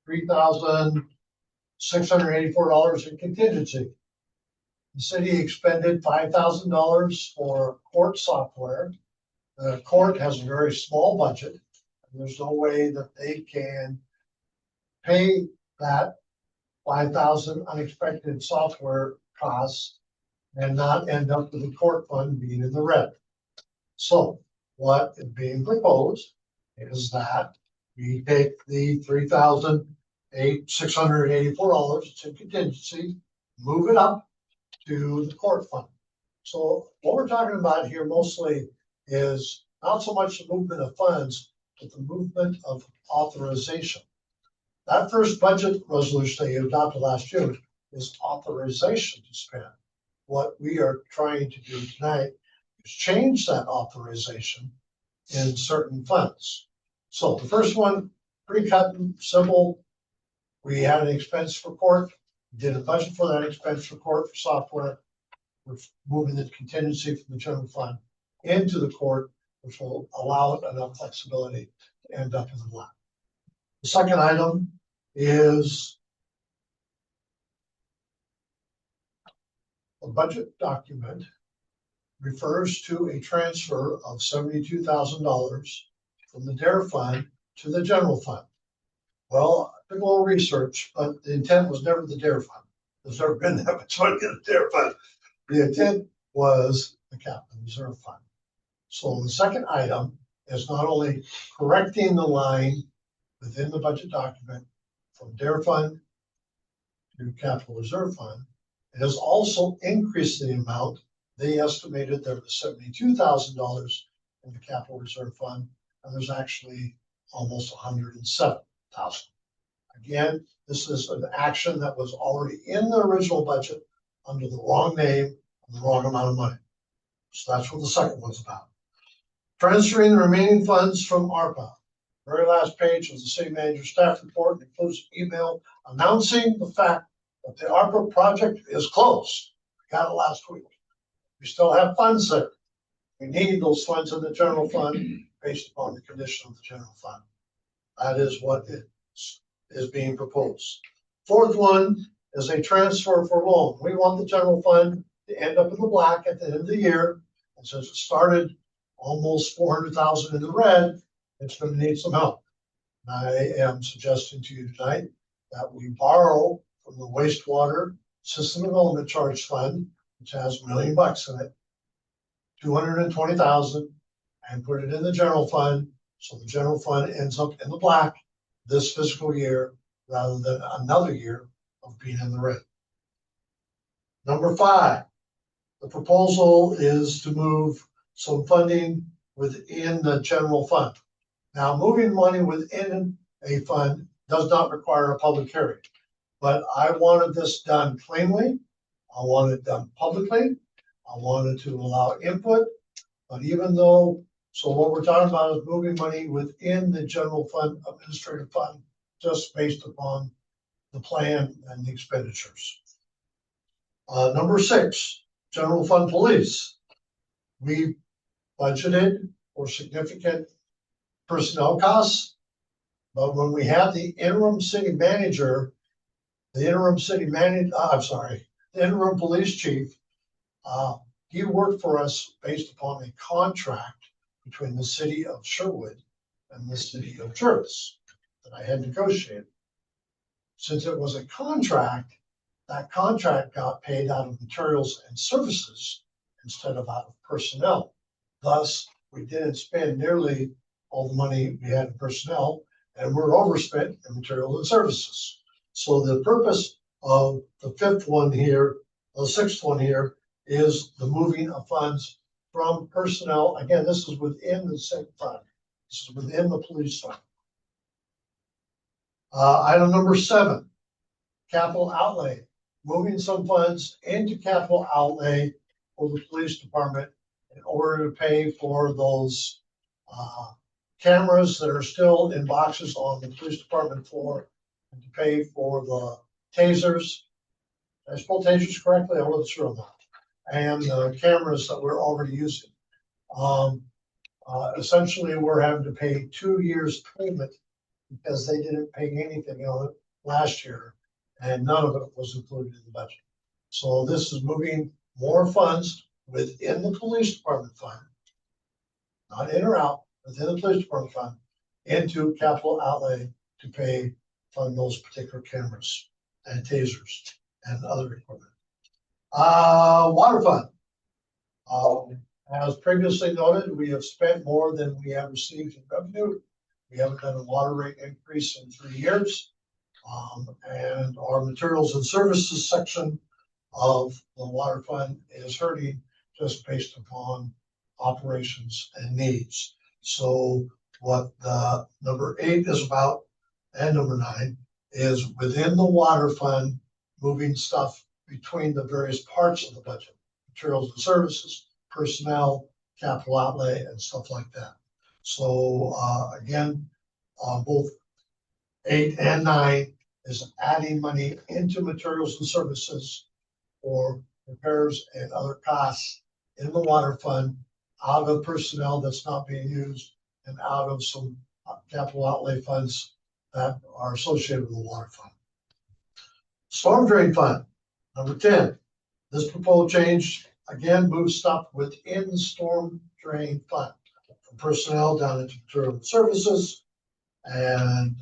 $3,684 in contingency. The city expended $5,000 for court software. The court has a very small budget, and there's no way that they can pay that $5,000 unexpected software costs and not end up with the court fund being in the red. So what is being proposed is that we take the $3,684 it's in contingency, move it up to the court fund. So what we're talking about here mostly is not so much the movement of funds, but the movement of authorization. That first budget resolution that you adopted last June is authorization to spend. What we are trying to do tonight is change that authorization in certain funds. So the first one, pretty cut and simple. We had an expense for court. We did a budget for that expense for court for software. We're moving the contingency from the general fund into the court, which will allow it enough flexibility to end up in the black. The second item is a budget document refers to a transfer of $72,000 from the DARE fund to the general fund. Well, I did a little research, but the intent was never the DARE fund. There's never been that much money in the DARE fund. The intent was the capital reserve fund. So the second item is not only correcting the line within the budget document from DARE fund to capital reserve fund, it has also increased the amount. They estimated there was $72,000 in the capital reserve fund, and there's actually almost $107,000. Again, this is an action that was already in the original budget under the wrong name and the wrong amount of money. So that's what the second one's about. Transferring the remaining funds from ARPA. Very last page of the city manager's staff report includes an email announcing the fact that the ARPA project is closed. We got it last week. We still have funds there. We need those funds in the general fund based upon the condition of the general fund. That is what is being proposed. Fourth one is a transfer for loan. We want the general fund to end up in the black at the end of the year. And since it started almost 400,000 in the red, it's going to need some help. And I am suggesting to you tonight that we borrow from the wastewater system development charge fund, which has $1 million in it, 220,000 and put it in the general fund. So the general fund ends up in the black this fiscal year rather than another year of being in the red. Number 5, the proposal is to move some funding within the general fund. Now, moving money within a fund does not require a public hearing, but I wanted this done cleanly. I want it done publicly. I wanted to allow input, but even though, so what we're talking about is moving money within the general fund, administrative fund, just based upon the plan and the expenditures. Number 6, general fund police. We budgeted for significant personnel costs, but when we had the interim city manager, the interim police chief, he worked for us based upon a contract between the city of Sherwood and the city of Jervis that I had negotiated. Since it was a contract, that contract got paid out of materials and services instead of out of personnel. Thus, we didn't spend nearly all the money we had in personnel, and we're overspent in materials and services. So the purpose of the 5th one here, the 6th one here, is the moving of funds from personnel. Again, this is within the same fund. This is within the police fund. Item number 7, capital outlay. Moving some funds into capital outlay for the police department in order to pay for those cameras that are still in boxes on the police department floor, and to pay for the tasers. Did I spell tasers correctly? I wasn't sure on that. And the cameras that we're already using. Essentially, we're having to pay 2 years payment because they didn't pay anything on it last year, and none of it was included in the budget. So this is moving more funds within the police department fund, not in or out, within the police department fund, into capital outlay to fund those particular cameras and tasers and other equipment. Water fund. As previously noted, we have spent more than we have received in revenue. We haven't had a water rate increase in 3 years. And our materials and services section of the water fund is hurting just based upon operations and needs. So what the number 8 is about, and number 9, is within the water fund, moving stuff between the various parts of the budget, materials and services, personnel, capital outlay, and stuff like that. So again, both 8 and 9 is adding money into materials and services for repairs and other costs in the water fund, out of personnel that's not being used, and out of some capital outlay funds that are associated with the water fund. Storm drain fund, number 10. This proposed change, again, moves stuff within the storm drain fund, from personnel down into material and services, and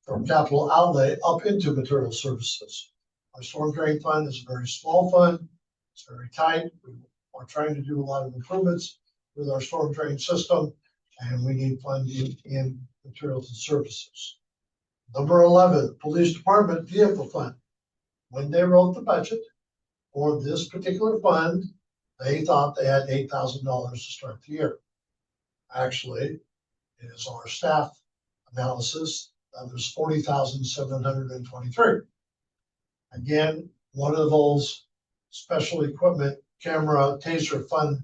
from capital outlay up into material services. Our storm drain fund is a very small fund. It's very tight. We are trying to do a lot of improvements with our storm drain system, and we need funding in materials and services. Number 11, police department vehicle fund. When they wrote the budget for this particular fund, they thought they had $8,000 to start the year. Actually, it is our staff analysis that was $40,723. Again, one of those special equipment, camera, taser fund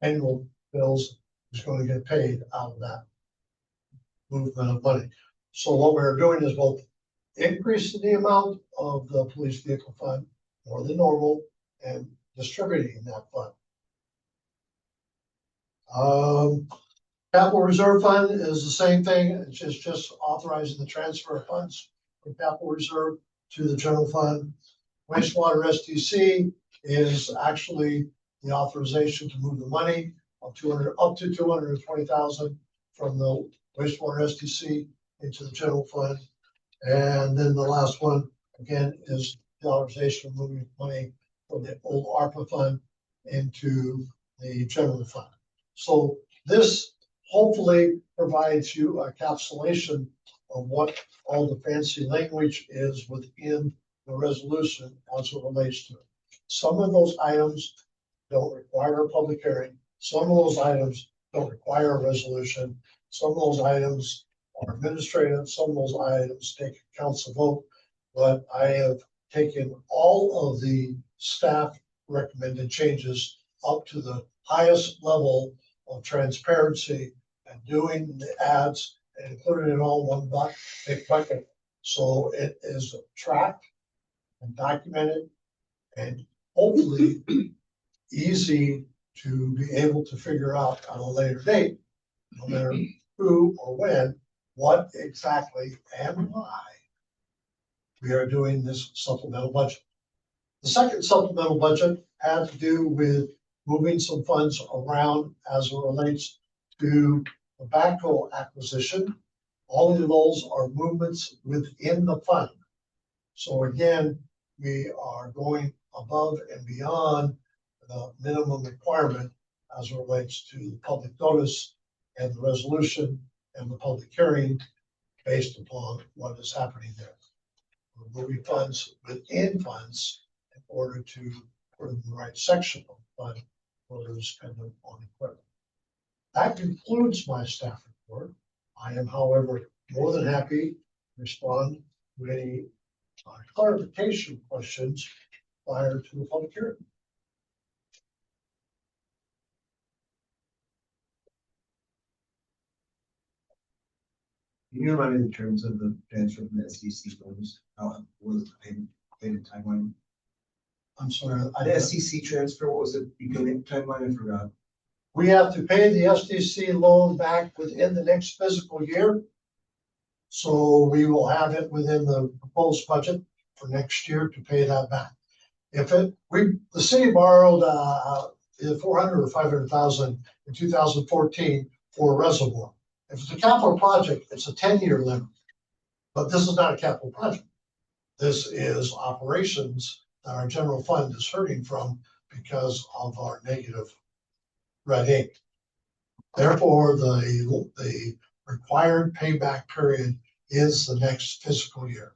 annual bills is going to get paid out of that movement of money. So what we're doing is both increasing the amount of the police vehicle fund more than normal and distributing that fund. Capital reserve fund is the same thing. It's just authorizing the transfer of funds from capital reserve to the general fund. Wastewater SDC is actually the authorization to move the money of up to 220,000 from the wastewater SDC into the general fund. And then the last one, again, is the authorization of moving money from the old ARPA fund into the general fund. So this hopefully provides you a encapsulation of what all the fancy language is within the resolution as it relates to it. Some of those items don't require a public hearing. Some of those items don't require a resolution. Some of those items are administrative. Some of those items take a council vote. But I have taken all of the staff recommended changes up to the highest level of transparency and doing the ads and including it all in one big bucket. So it is tracked and documented and hopefully easy to be able to figure out at a later date, no matter who or when, what exactly and why we are doing this supplemental budget. The second supplemental budget had to do with moving some funds around as it relates to the backhoe acquisition. All of those are movements within the fund. So again, we are going above and beyond the minimum requirement as it relates to the public notice and the resolution and the public hearing based upon what is happening there. We're moving funds within funds in order to put in the right section of the fund where they're dependent on equipment. That concludes my staff report. I am, however, more than happy to respond to any clarification questions prior to the public hearing.
Can you remind me the terms of the transfer from the SDC funds? What was the payment timeline?
I'm sorry.
The SDC transfer, what was the beginning timeline? I forgot.
We have to pay the SDC loan back within the next fiscal year. So we will have it within the proposed budget for next year to pay that back. The city borrowed either 400 or 500,000 in 2014 for a reservoir. If it's a capital project, it's a 10-year limit. But this is not a capital project. This is operations that our general fund is hurting from because of our negative red ink. Therefore, the required payback period is the next fiscal year.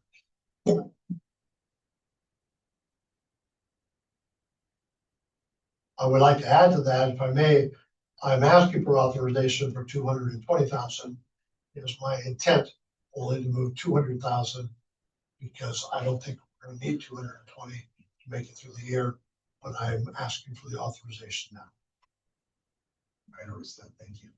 I would like to add to that, if I may, I'm asking for authorization for 220,000. It is my intent only to move 200,000 because I don't think we're going to need 220 to make it through the year, but I'm asking for the authorization now.
I noticed that. Thank you.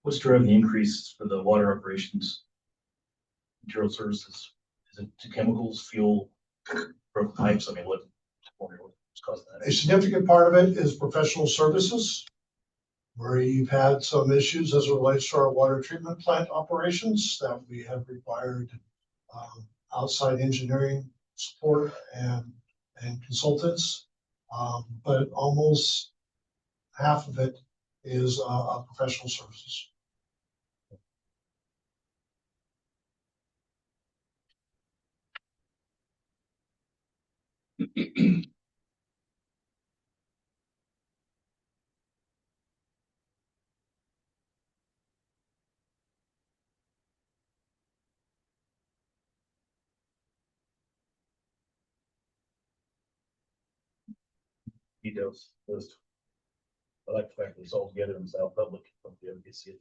What's driving the increase for the water operations, material services? Is it to chemicals, fuel, broken pipes? I mean, what's causing that?
A significant part of it is professional services, where you've had some issues as it relates to our water treatment plant operations that we have required outside engineering support and consultants. But almost half of it is professional services.
Details list. I like the fact that it's all together and it's all public. Hopefully everybody can see it.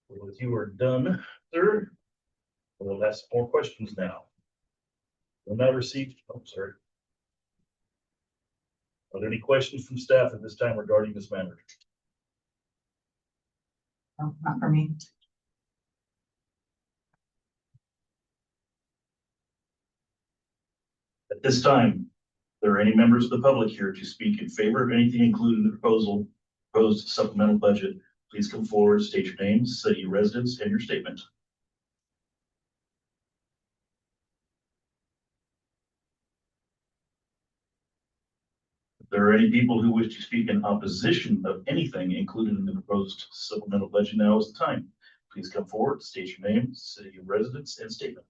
Well, if you are done, sir, we'll ask more questions now. We'll now receive, oh, sorry. Are there any questions from staff at this time regarding this matter?
No, not for me.
At this time, are there any members of the public here to speak in favor of anything included in the proposed supplemental budget? Please come forward, state your names, city residence, and your statement. there are any people who wish to speak in opposition of anything included in the proposed supplemental budget, now is the time. Please come forward, state your name, city of residence, and statement.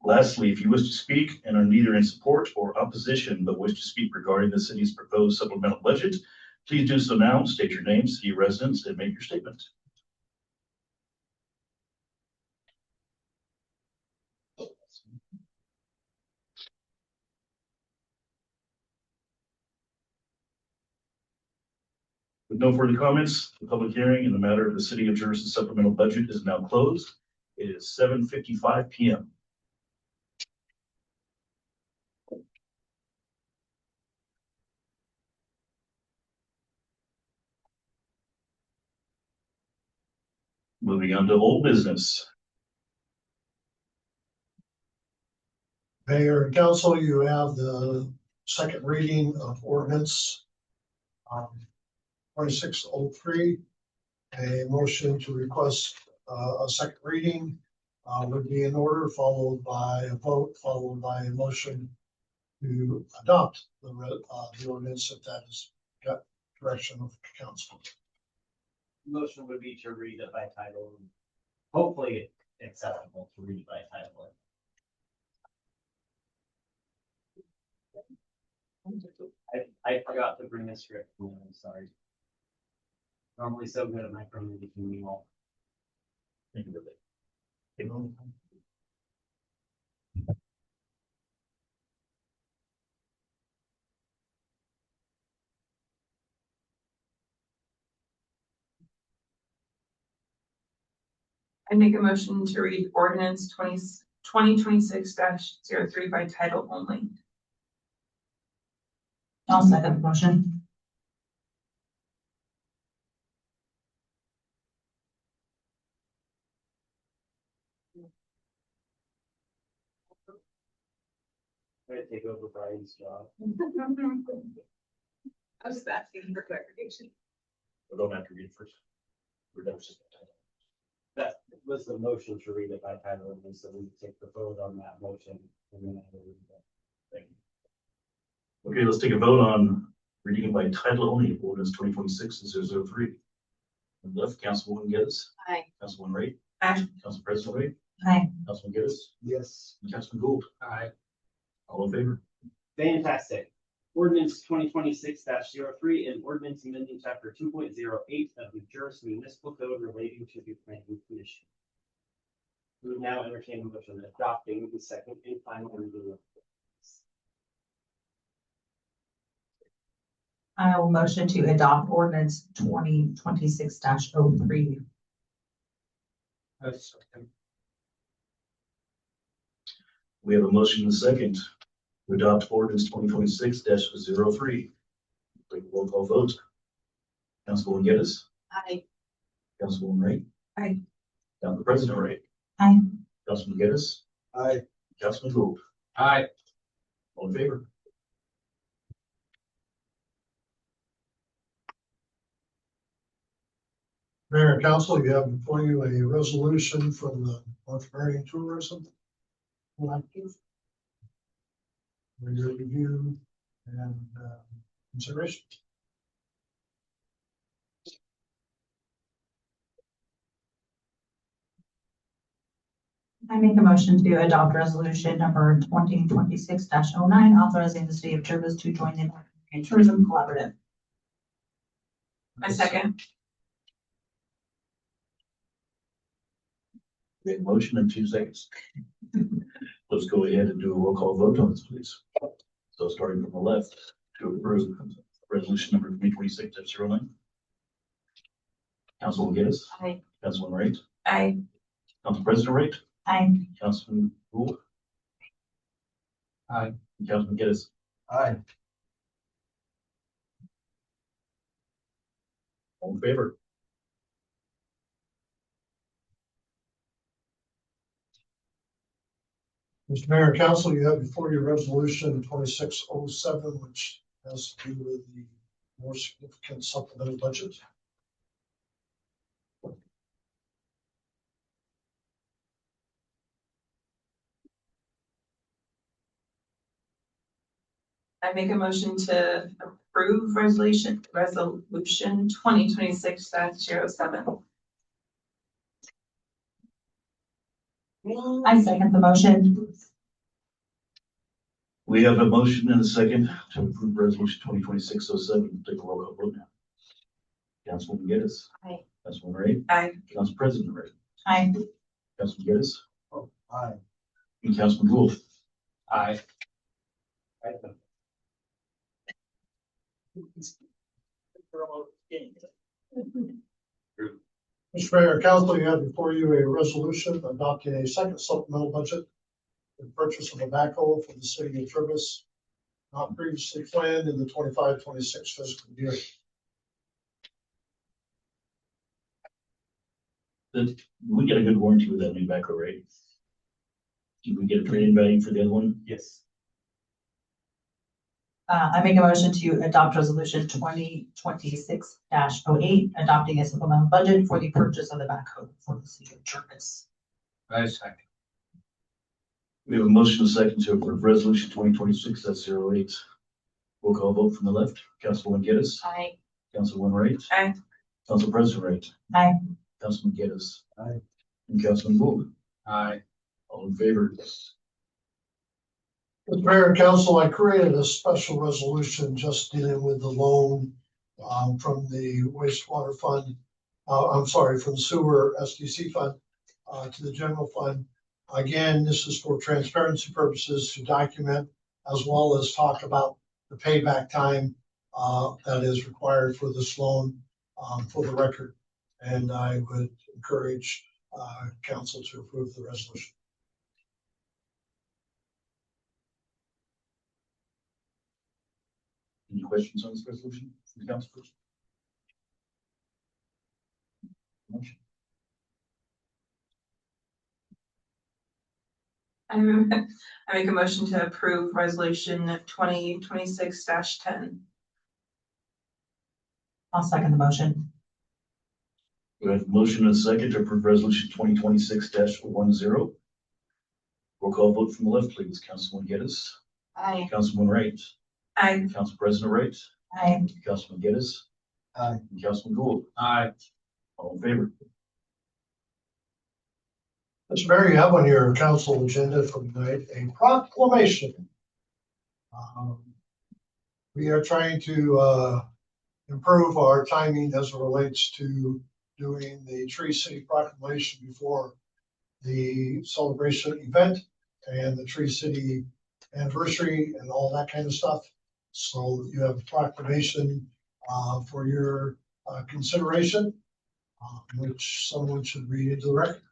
Lastly, if you wish to speak and are neither in support or opposition, but wish to speak regarding the city's proposed supplemental budget, please do so now. State your name, city of residence, and make your statement. With no further comments, the public hearing in the matter of the city of Jersey supplemental budget is now closed. It is 7:55 p.m. Moving on to old business.
Mayor and council, you have the second reading of ordinance 2603. A motion to request a second reading would be in order, followed by a vote, followed by a motion to adopt the ordinance if that is got direction of council.
Motion would be to read it by title. Hopefully acceptable to read by title. I forgot to bring a script. I'm sorry. Normally so good at micromanaging you all.
Think of it.
I make a motion to read ordinance 2026-03 by title only.
I'll second the motion.
I'm gonna take over Brian's job.
I was asking for clarification.
We don't have to read it first. We're done.
That was the motion to read it by title only, so we take the vote on that motion. And then I will read it.
Thank you. Okay, let's take a vote on reading it by title only, ordinance 2026-003. On the left, Councilwoman Geddes.
Aye.
Councilwoman Ray.
Aye.
Council President Ray.
Aye.
Councilman Geddes.
Yes.
And Councilman Gould.
Aye.
All in favor?
Fantastic. Ordinance 2026-03 and ordinance amending chapter 2.08 of the Jersey Municipal Code relating to the planning commission. We will now entertain a motion adopting the second and final reading of this.
I will motion to adopt ordinance 2026-03.
We have a motion and a second to adopt ordinance 2026-03. Take a roll call vote. Councilwoman Geddes.
Aye.
Councilwoman Ray.
Aye.
Council President Ray.
Aye.
Councilman Geddes.
Aye.
Councilman Gould.
Aye.
All in favor?
Mayor and council, you have before you a resolution from the North Marion Tourism Collective for your review and consideration.
I make a motion to adopt resolution number 2026-09, authorizing the city of Jervis to join the North Marion Tourism Collaborative.
I second.
We have a motion in 2 seconds. Let's go ahead and do a roll call vote on this, please. So starting from the left, to approve resolution number 2026-09. Councilwoman Geddes.
Aye.
Councilwoman Ray.
Aye.
Council President Ray.
Aye.
Councilman Gould.
Aye.
And Councilman Geddes.
Aye.
All in favor?
Mr. Mayor and council, you have before you resolution 2607, which has to do with the more significant supplemental budget.
I make a motion to approve resolution 2026-07.
I second the motion.
We have a motion and a second to approve resolution 2026-07. Take a roll call vote now. Councilwoman Geddes.
Aye.
Councilwoman Ray.
Aye.
Council President Ray.
Aye.
Councilman Geddes.
Aye.
And Councilman Gould.
Aye.
Mr. Mayor, Council, you have before you a resolution adopting a second supplemental budget for the purchase of a backhoe for the city of Trivis, not previously planned in the 25-26 fiscal year.
Did we get a good warranty with that new backhoe, right? Did we get a trade-in value for the other one?
Yes.
I make a motion to adopt resolution 2026-08, adopting a supplemental budget for the purchase of the backhoe for the city of Jervis.
I second.
We have a motion and a second to approve resolution 2026-08. Roll call vote from the left. Councilwoman Geddes.
Aye.
Councilwoman Ray.
Aye.
Council President Ray.
Aye.
Councilman Geddes.
Aye.
And Councilman Gould.
Aye.
All in favor?
Mr. Mayor and Council, I created a special resolution just dealing with the loan from the wastewater fund. From the sewer SDC fund to the general fund. Again, this is for transparency purposes to document as well as talk about the payback time that is required for this loan for the record. And I would encourage council to approve the resolution.
Any questions on this resolution from the council? Motion.
I make a motion to approve resolution 2026-10.
I'll second the motion.
We have a motion and a second to approve resolution 2026-10. Roll call vote from the left, please. Councilwoman Geddes.
Aye.
Councilman Wright.
Aye.
Council President Wright.
Aye.
Councilman Geddes.
Aye.
And Councilman Gould.
Aye.
All in favor?
Mr. Mayor, you have on your council agenda for tonight a proclamation. We are trying to improve our timing as it relates to doing the Tree City proclamation before the celebration event and the Tree City anniversary and all that kind of stuff. So you have a proclamation for your consideration, which someone should read into the record.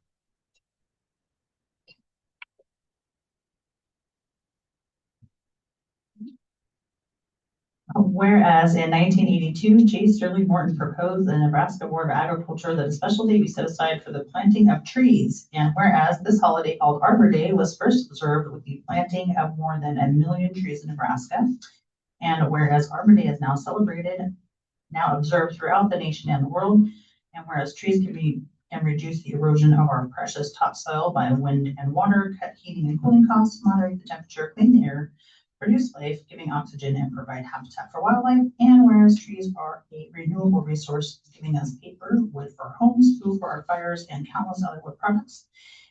Whereas in 1982, J. Sterling Morton proposed the Nebraska Board of Agriculture that a special day be set aside for the planting of trees. And whereas this holiday called Arbor Day was first observed with the planting of more than 1 million trees in Nebraska. And whereas Arbor Day is now observed throughout the nation and the world. And whereas trees can reduce the erosion of our precious topsoil by wind and water, cut heating and cooling costs, moderate the temperature, clean the air, produce life, giving oxygen and provide habitat for wildlife. And whereas trees are a renewable resource, giving us paper, wood for homes, fuel for our fires, and countless other wood products.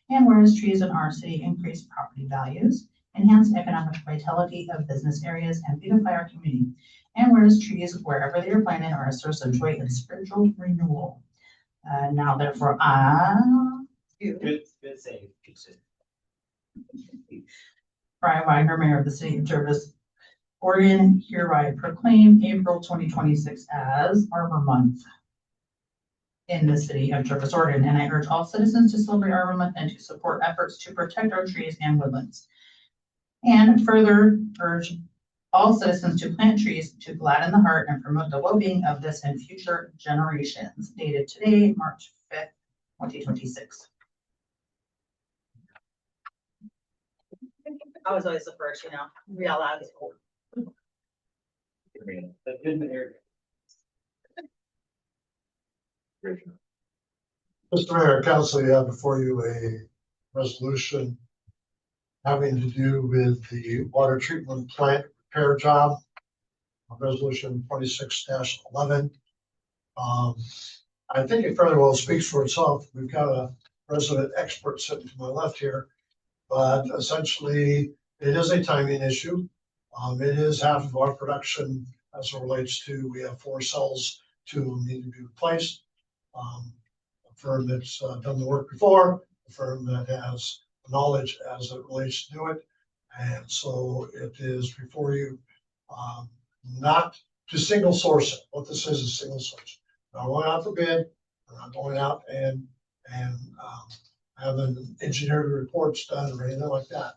And whereas trees in our city increase property values, enhance economic vitality of business areas, and beautify our community. And whereas trees, wherever they are planted, are a source of joy and spiritual renewal. Now, therefore,
Good save. Good save.
Brian Wagner, Mayor of the City of Jervis, Oregon, hereby proclaim April 2026 as Arbor Month in the City of Jervis, Oregon. And I urge all citizens to celebrate Arbor Month and to support efforts to protect our trees and woodlands. And further urge all citizens to plant trees to gladden the heart and promote the well-being of this and future generations. Dated today, March 5th, 2026.
I was always the first, read out loud.
That's good mayor.
Mr. Mayor, Council, you have before you a resolution having to do with the water treatment plant repair job. Resolution 26-11. I think it fairly well speaks for itself. We've got a resident expert sitting to my left here, but essentially it is a timing issue. It is half of our production as it relates to, we have 4 cells, 2 need to be replaced. A firm that's done the work before, a firm that has knowledge as it relates to do it. And so it is before you, not to single source it. What this is single source. Not going out for bid, we're not going out and having engineering reports done or anything like that.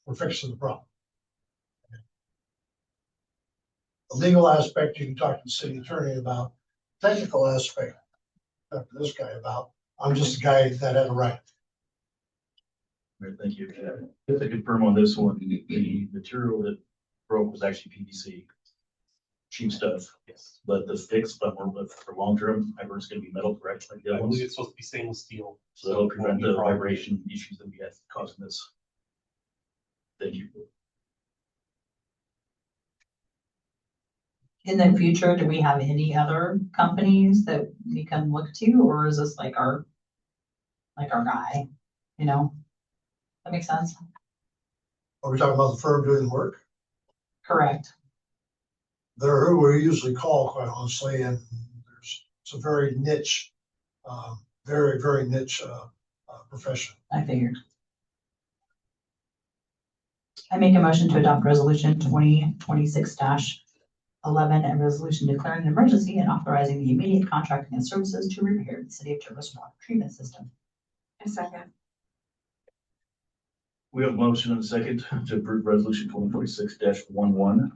We're fixing the problem. The legal aspect, you can talk to the city attorney about. Technical aspect, talk to this guy about. I'm just a guy that had a right.
Great, thank you. Just to confirm on this one, the material that broke was actually PVC. Cheap stuff.
Yes.
But the fix, but for long term, I heard it's gonna be metal, correct? Like the
I
other ones?
believe it's supposed to be stainless steel.
So that'll prevent
won't be
the
a problem.
vibration issues that we have causing this. Thank you.
In the future, do we have any other companies that we can look to, or is this like our guy, you know? That makes sense?
Are we talking about the firm doing the work?
Correct.
They're who we usually call, quite honestly, and it's a very niche, very niche profession.
I figured. I make a motion to adopt resolution 2026-11, a resolution declaring an emergency and authorizing the immediate contracting of services to repair the city of Jervis water treatment system.
A second.
We have a motion and a second to approve resolution 2026-11.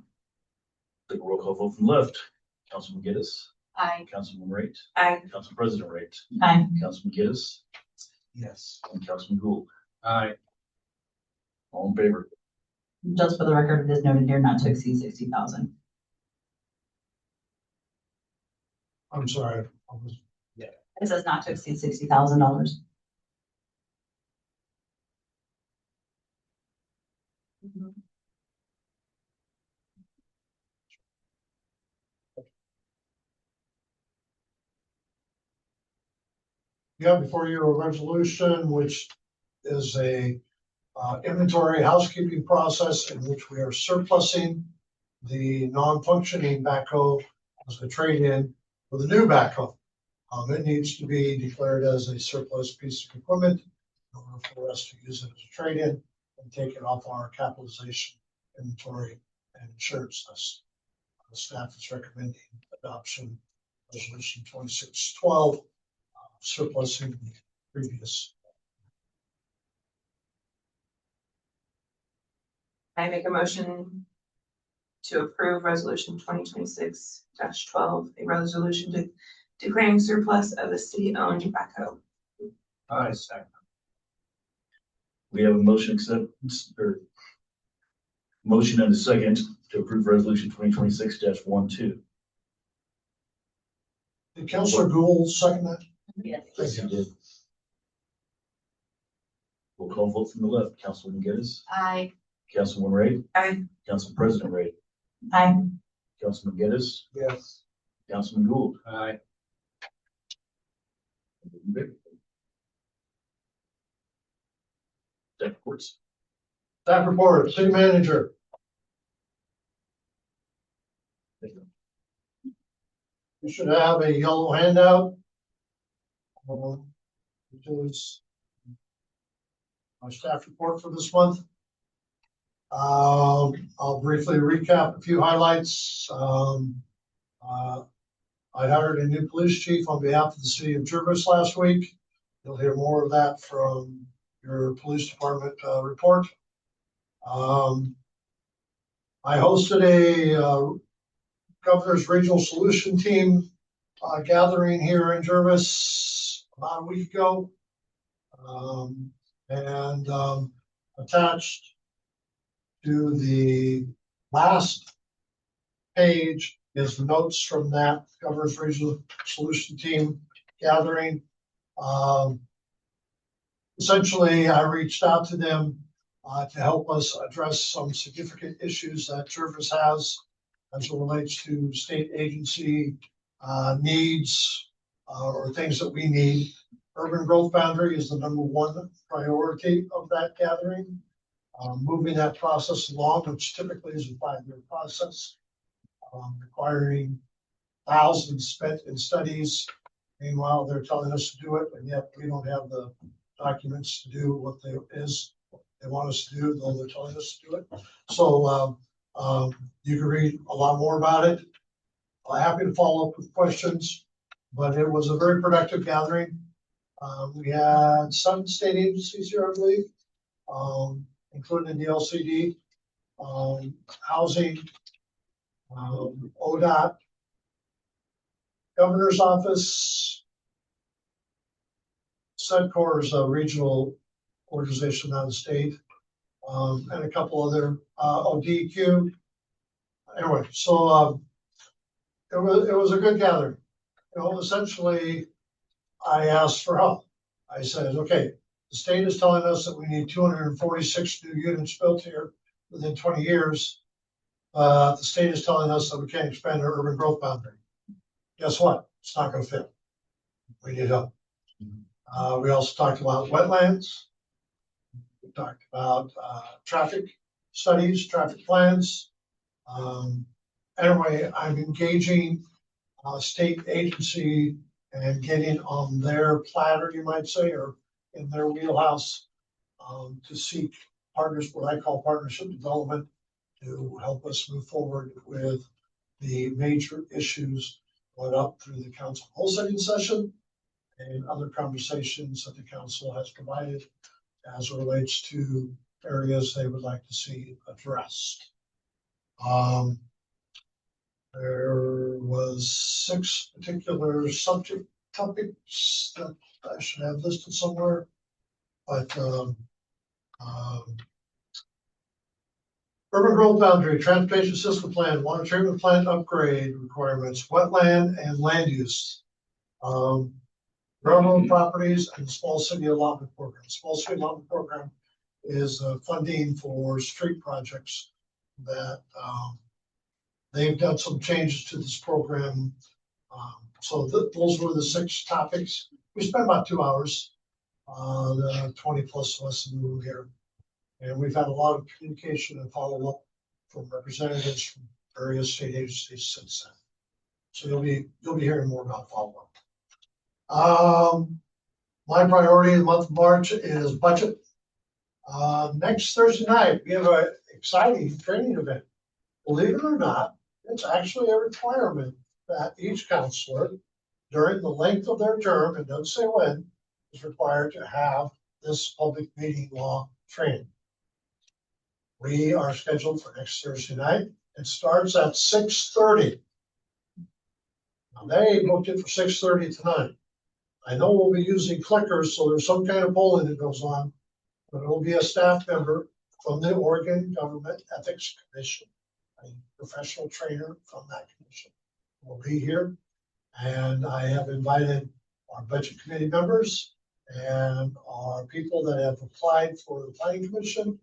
Take a roll call vote from the left. Councilman Geddes.
Aye.
Councilman Wright.
Aye.
Council President Wright.
Aye.
Councilman Geddes.
Yes.
And Councilman Gould.
Aye.
All in favor?
Just for the record, it is noted here not to exceed 60,000.
I'm sorry.
It says not to exceed $60,000.
You have before you a resolution, which is a inventory housekeeping process in which we are surplusing the non-functioning backhoe as a trade-in for the new backhoe. It needs to be declared as a surplus piece of equipment in order for us to use it as a trade-in and take it off our capitalization inventory and insurance list. The staff is recommending adoption resolution 2612, surplusing the previous.
I make a motion to approve resolution 2026-12, a resolution declaring surplus of the city-owned backhoe.
Aye, second.
We have a motion acceptance or motion and a second to approve resolution 2026-12.
Did Councilor Gould second that?
Yes.
Yes, you did. We'll call vote from the left. Councilman Geddes.
Aye.
Councilman Wright.
Aye.
Council President Wright.
Aye.
Councilman Geddes.
Yes.
Councilman Gould.
Aye.
Staff reports.
Staff report, city manager. You should have a yellow handout. Which is my staff report for this month. I'll briefly recap a few highlights. I hired a new police chief on behalf of the city of Jervis last week. You'll hear more of that from your police department report. I hosted a Governor's Regional Solution Team gathering here in Jervis about a week ago. Attached to the last page is the notes from that Governor's Regional Solution Team gathering. Essentially, I reached out to them to help us address some significant issues that Jervis has as it relates to state agency needs or things that we need. Urban growth boundary is the number one priority of that gathering. Moving that process along, which typically is a 5-year process, requiring thousands spent in studies. Meanwhile, they're telling us to do it, and yet we don't have the documents to do what they want us to do, though they're telling us to do it. So you can read a lot more about it. I'm happy to follow up with questions, but it was a very productive gathering. We had 7 state agencies here, I believe, including the LCD, housing, ODOT, Governor's Office, Sedcor is a regional organization out of the state, and a couple other, ODQ. Anyway, so it was a good gathering. You know, essentially, I asked for help. I said, okay, the state is telling us that we need 246 new units built here within 20 years. The state is telling us that we can't expand our urban growth boundary. Guess what? It's not going to fit. We need help. We also talked about wetlands. We talked about traffic studies, traffic plans. Anyway, I'm engaging state agency and getting on their platter, you might say, or in their wheelhouse to seek partners, what I call partnership development, to help us move forward with the major issues brought up through the council whole setting session and other conversations that the council has provided as it relates to areas they would like to see addressed. There was 6 particular subject topics that I should have listed somewhere, but urban growth boundary, transportation system plan, water treatment plant upgrade requirements, wetland and land use, railroad properties, and small city allotment program. Small city allotment program is funding for street projects that they've done some changes to this program. So those were the 6 topics. We spent about 2 hours, the 20 plus of us in the room here. And we've had a lot of communication and follow-up from representatives from various state agencies since then. So you'll be hearing more about follow-up. My priority in the month of March is budget. Next Thursday night, we have an exciting training event. Believe it or not, it's actually a requirement that each counselor, during the length of their term, and doesn't say when, is required to have this public meeting law training. We are scheduled for next Thursday night. It starts at 6:30. Now they booked it for 6:30 tonight. I know we'll be using clickers, so there's some kind of polling that goes on, but it'll be a staff member from the Oregon Government Ethics Commission, a professional trainer from that commission will be here. And I have invited our budget committee members and our people that have applied for the planning commission.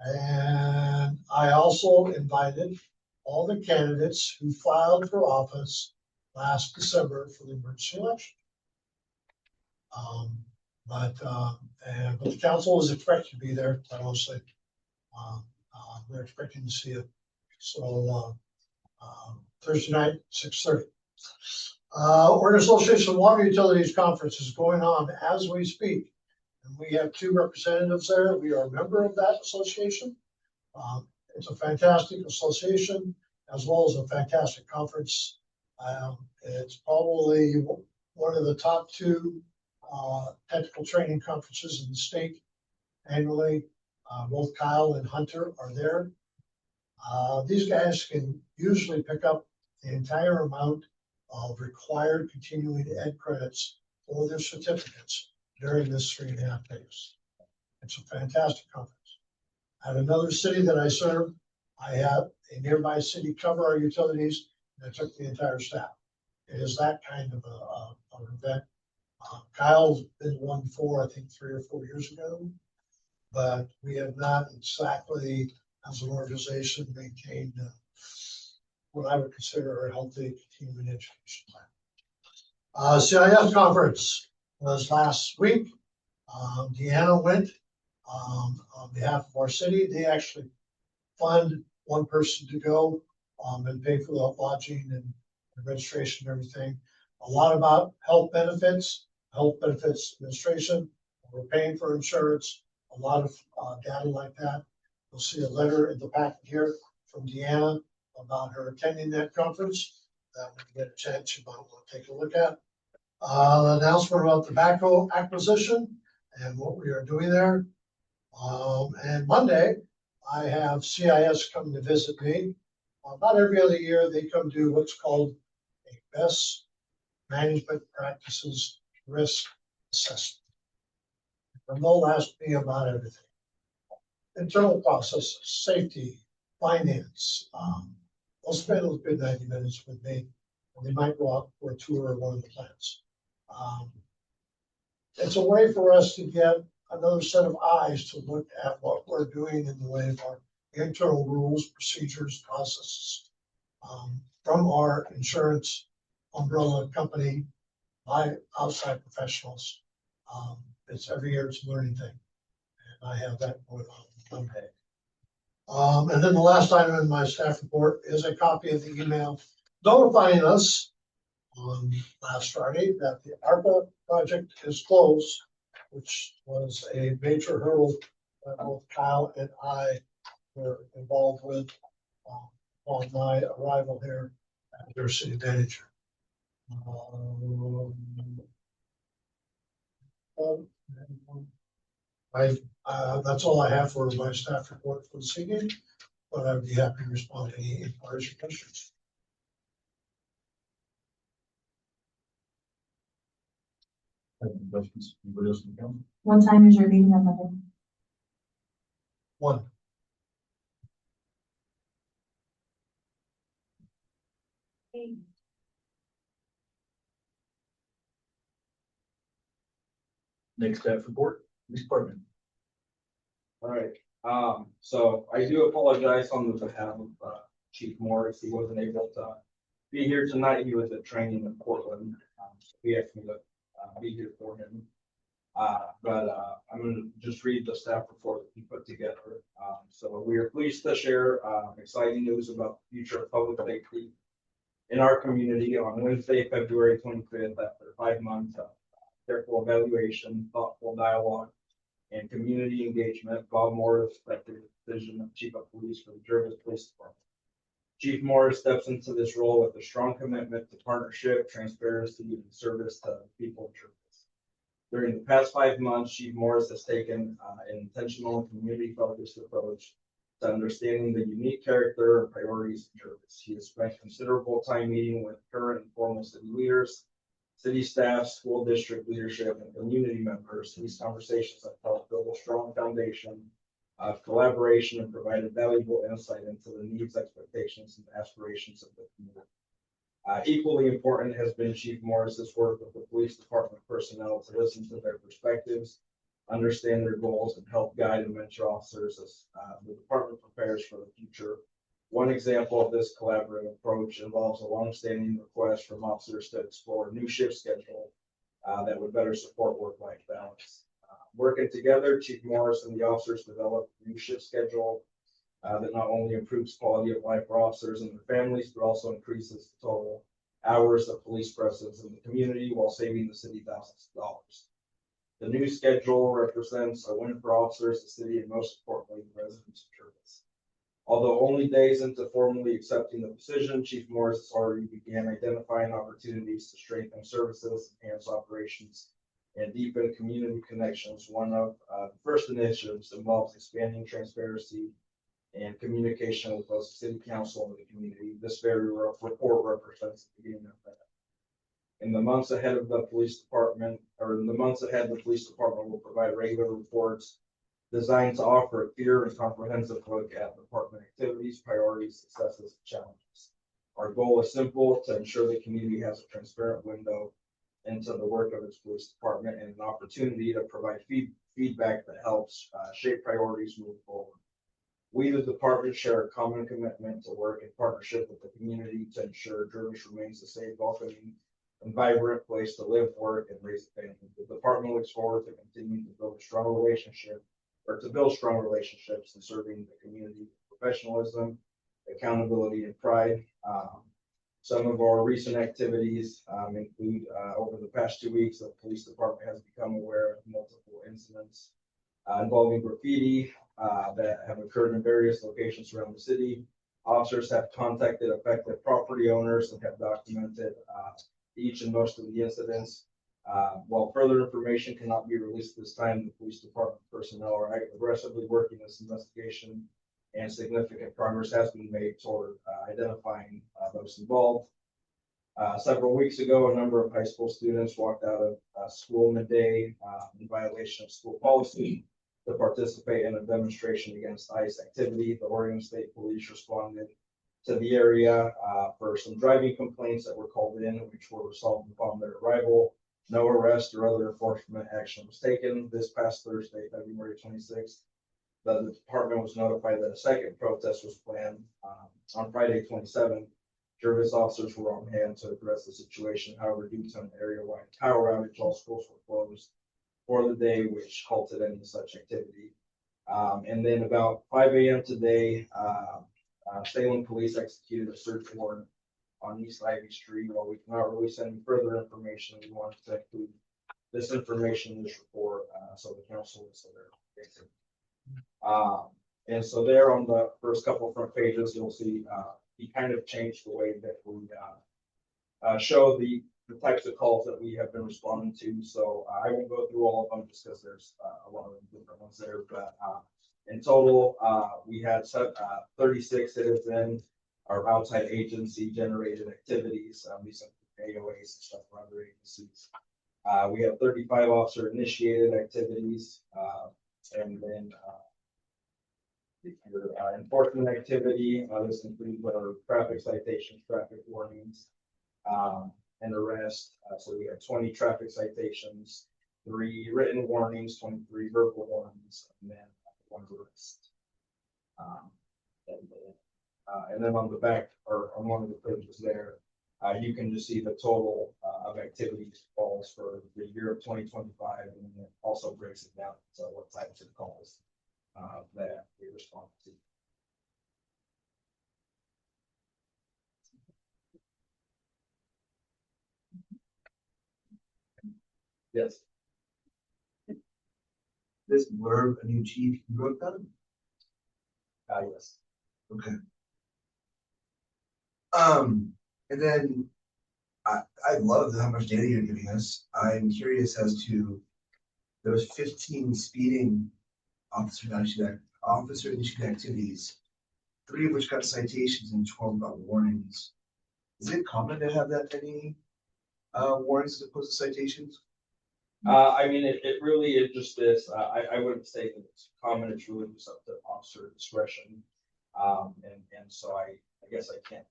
And I also invited all the candidates who filed for office last December for the emergency election. But the council is expected to be there, I will say. We're expecting to see it. So Thursday night, 6:30. Oregon Association of Water Utilities Conference is going on as we speak. And we have 2 representatives there. We are a member of that association. It's a fantastic association as well as a fantastic conference. It's probably one of the top 2 technical training conferences in the state annually. Both Kyle and Hunter are there. These guys can usually pick up the entire amount of required continuing ed credits for their certificates during this 3.5 days. It's a fantastic conference. At another city that I serve, I had a nearby city cover our utilities, and I took the entire staff. It is that kind of an event. Kyle's been one before, I think 3 or 4 years ago. but we have not exactly, as an organization, maintained what I would consider a healthy continuing education plan. CIS conference was last week. Deanna went on behalf of our city. They actually fund one person to go and pay for the lodging and registration and everything. A lot about health benefits administration. We're paying for insurance, a lot of data like that. You'll see a letter in the packet here from Deanna about her attending that conference. That when you get a chance, you might want to take a look at. Announcement about tobacco acquisition and what we are doing there. And Monday, I have CIS coming to visit me. About every other year, they come do what's called a best management practices risk assessment. And they'll ask me about everything. Internal processes, safety, finance. They'll spend a good 90 minutes with me. And they might go out for a tour of one of the plants. It's a way for us to get another set of eyes to look at what we're doing in the way of our internal rules, procedures, processes from our insurance umbrella company by outside professionals. It's every year it's a learning thing. And I have that going on Monday. And then the last item in my staff report is a copy of the email notifying us on last Friday that the ARPA project is closed, which was a major hurdle that both Kyle and I were involved with on my arrival here as their city manager. That's all I have for my staff report for this evening, but I'd be happy to respond to any inquiries or questions.
Any questions? Anybody else in the council?
What time is your meeting on Monday?
1.
Next staff report, police department.
All right, so I do apologize on the behalf of Chief Morris. He wasn't able to be here tonight. He was at training in Portland. So he asked me to be here for him. But I'm gonna just read the staff report that he put together. So we are pleased to share exciting news about the future of public safety in our community on Wednesday, February 25th, after 5 months of careful evaluation, thoughtful dialogue, and community engagement. Bob Morris accepted the position of Chief of Police for the Jervis Police Department. Chief Morris steps into this role with a strong commitment to partnership, transparency, and service to people of Jervis. During the past 5 months, Chief Morris has taken an intentional and community-focused approach to understanding the unique character and priorities of Jervis. He has spent considerable time meeting with current and former city leaders, city staff, school district leadership, and community members. These conversations have helped build a strong foundation of collaboration and provided valuable insight into the needs, expectations, and aspirations of the community. Equally important has been Chief Morris's work with the police department personnel to listen to their perspectives, understand their goals, and help guide and mentor officers as the department prepares for the future. One example of this collaborative approach involves a long-standing request from officers to explore a new shift schedule that would better support work-life balance. Working together, Chief Morris and the officers developed a new shift schedule that not only improves quality of life for officers and their families, but also increases the total hours of police presence in the community while saving the city thousands of dollars. The new schedule represents a win for officers, the city, and most importantly, the residents of Jervis. Although only days into formally accepting the position, Chief Morris has already began identifying opportunities to strengthen services, enhance operations, and deepen community connections. One of the first initiatives involves expanding transparency and communication with both the city council and the community. This very report represents the beginning of that. In the months ahead, the police department will provide regular reports designed to offer a clear and comprehensive look at department activities, priorities, successes, and challenges. Our goal is simple: to ensure the community has a transparent window into the work of its police department and an opportunity to provide feedback that helps shape priorities moving forward. We, the department, share a common commitment to work in partnership with the community to ensure Jervis remains a safe, welcoming, and vibrant place to live, work, and raise a family. The department looks forward to continuing to build strong relationships and serving the community with professionalism, accountability, and pride. Some of our recent activities include, over the past 2 weeks, the police department has become aware of multiple incidents involving graffiti that have occurred in various locations around the city. Officers have contacted affected property owners and have documented each and most of the incidents. While further information cannot be released this time, the police department personnel are aggressively working this investigation, and significant progress has been made toward identifying those involved. Several weeks ago, a number of high school students walked out of school midday in violation of school policy to participate in a demonstration against ICE activity. The Oregon State Police responded to the area for some driving complaints that were called in, which were resolved upon their arrival. No arrest or other enforcement action was taken. This past Thursday, February 26th, the department was notified that a second protest was planned on Friday 27th. Jervis officers were on hand to address the situation. However, due to an area-wide power outage, all schools were closed for the day, which halted any such activity. And then about 5 a.m. today, Salem police executed a search warrant on East Ivy Street. While we cannot release any further information, we wanted to include this information in this report, so the council is aware. And so there on the first couple front pages, you'll see he kind of changed the way that we show the types of calls that we have been responding to. So I won't go through all of them just because there's a lot of different ones there. But in total, we had 36 citizen or outside agency generated activities. These are AOAs and stuff from other agencies. We have 35 officer initiated activities, and then enforcement activity. This includes our traffic citations, traffic warnings, and arrest. So we have 20 traffic citations, 3 written warnings, 23 verbal warnings, and then 1 arrest. And then on the back, or on one of the pages there, you can just see the total of activities calls for the year of 2025, and then it also breaks it down. So what types of calls that we respond to. Yes.
This blurb, a new chief, you wrote that?
Yes.
Okay. And then I love how much data you're giving us. I'm curious as to, there was 15 speeding officer initiated activities, 3 of which got citations and 12 got warnings. Is it common to have that many warnings as opposed to citations?
I mean, it really is just this. I wouldn't say that it's common. It's really just up to officer discretion. And so I guess I can't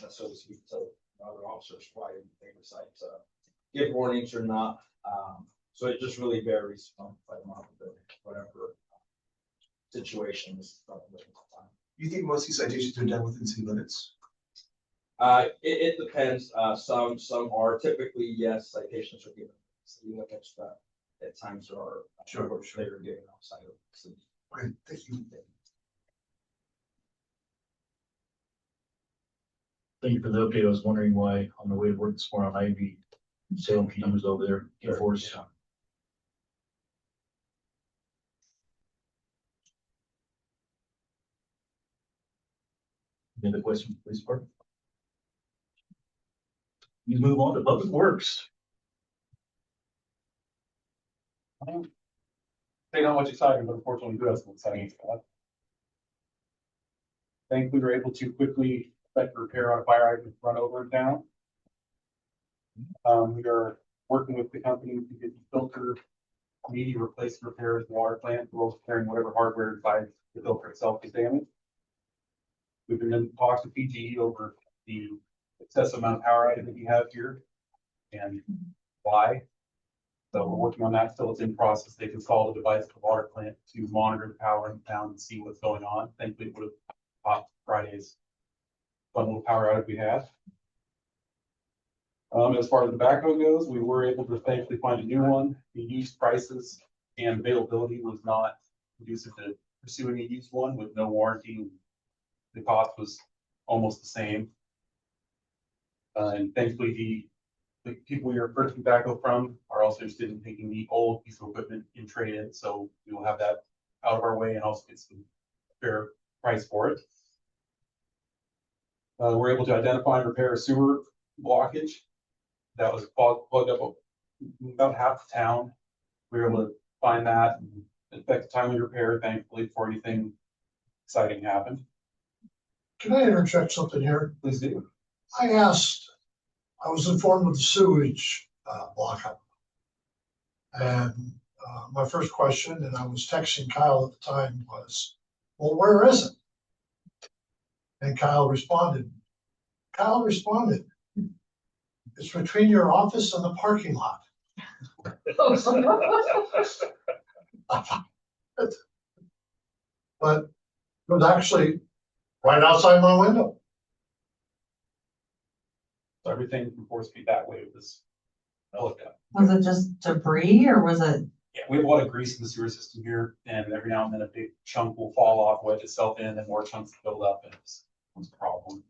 necessarily speak to other officers why they decide to give warnings or not. So it just really varies from whatever situation is.
Do you think most of these citations are done within city limits?
It depends. Some are typically, yes, citations are given city limits, but at times there are they are given outside of the city.
Okay, thank you.
Thank you for the update. I was wondering why on the way to work this morning on Ivy, Salem PD was over there in force.
Yeah.
Any other questions, police department? We move on to public works.
They know what's exciting, but unfortunately, who has some exciting stuff? I think we were able to quickly effect a repair on a fire hydrant run over in town. We are working with the company to get the filter media replaced, repairs, water plant, we're also carrying whatever hardware inside the filter itself is damaged. We've been in talks with PGE over the excessive amount of power item that we have here. And supply. So we're working on that still. It's in process. They've installed a device at the water plant to monitor the power in town and see what's going on. Thankfully, it would have popped Friday's fun little power outage we had. As far as the backhoe goes, we were able to thankfully find a new one. The used prices and availability was not conducive to pursuing a used one with no warranty. The cost was almost the same. And thankfully, the people we are purchasing backhoe from are also interested in taking the old piece of equipment in trade-in, so we will have that out of our way and also get some fair price for it. We're able to identify and repair a sewer blockage that was plugged up about half the town. We were able to find that and effect timely repair, thankfully, before anything exciting happened.
Can I interject something here?
Please do.
I was informed of the sewage blockout. And my first question, and I was texting Kyle at the time, was, well, where is it? And Kyle responded, it's between your office and the parking lot. But it was actually right outside my window.
So everything from 4th Street that way was looked at.
Was it just debris or was it?
Yeah, we have a lot of grease in the sewer system here, and every now and then a big chunk will fall off, wedge itself in, and more chunks build up, and it's a problem.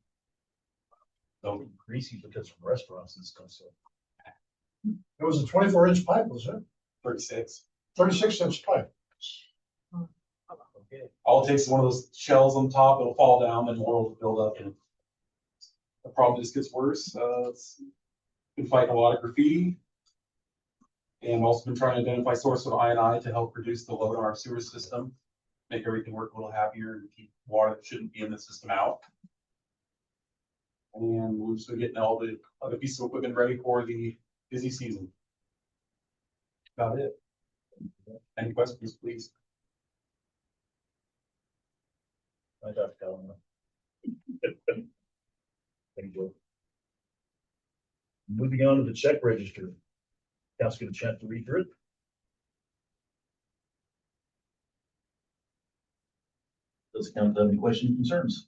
So
Greasy because from restaurants and stuff, so.
It was a 24-inch pipe, was it?
36.
36-inch pipe.
Okay.
All it takes is one of those shells on top, it'll fall down, and more will build up, and the problem just gets worse. It's been fighting a lot of graffiti, and also been trying to identify source of I&I to help reduce the load on our sewer system, make everything work a little happier, and keep water that shouldn't be in the system out. And we're just getting all the other pieces of equipment ready for the busy season. About it. Any questions, please?
I got to tell them. Thank you. Moving on to the check register. Council get a chance to read through it. Does the council have any questions or concerns?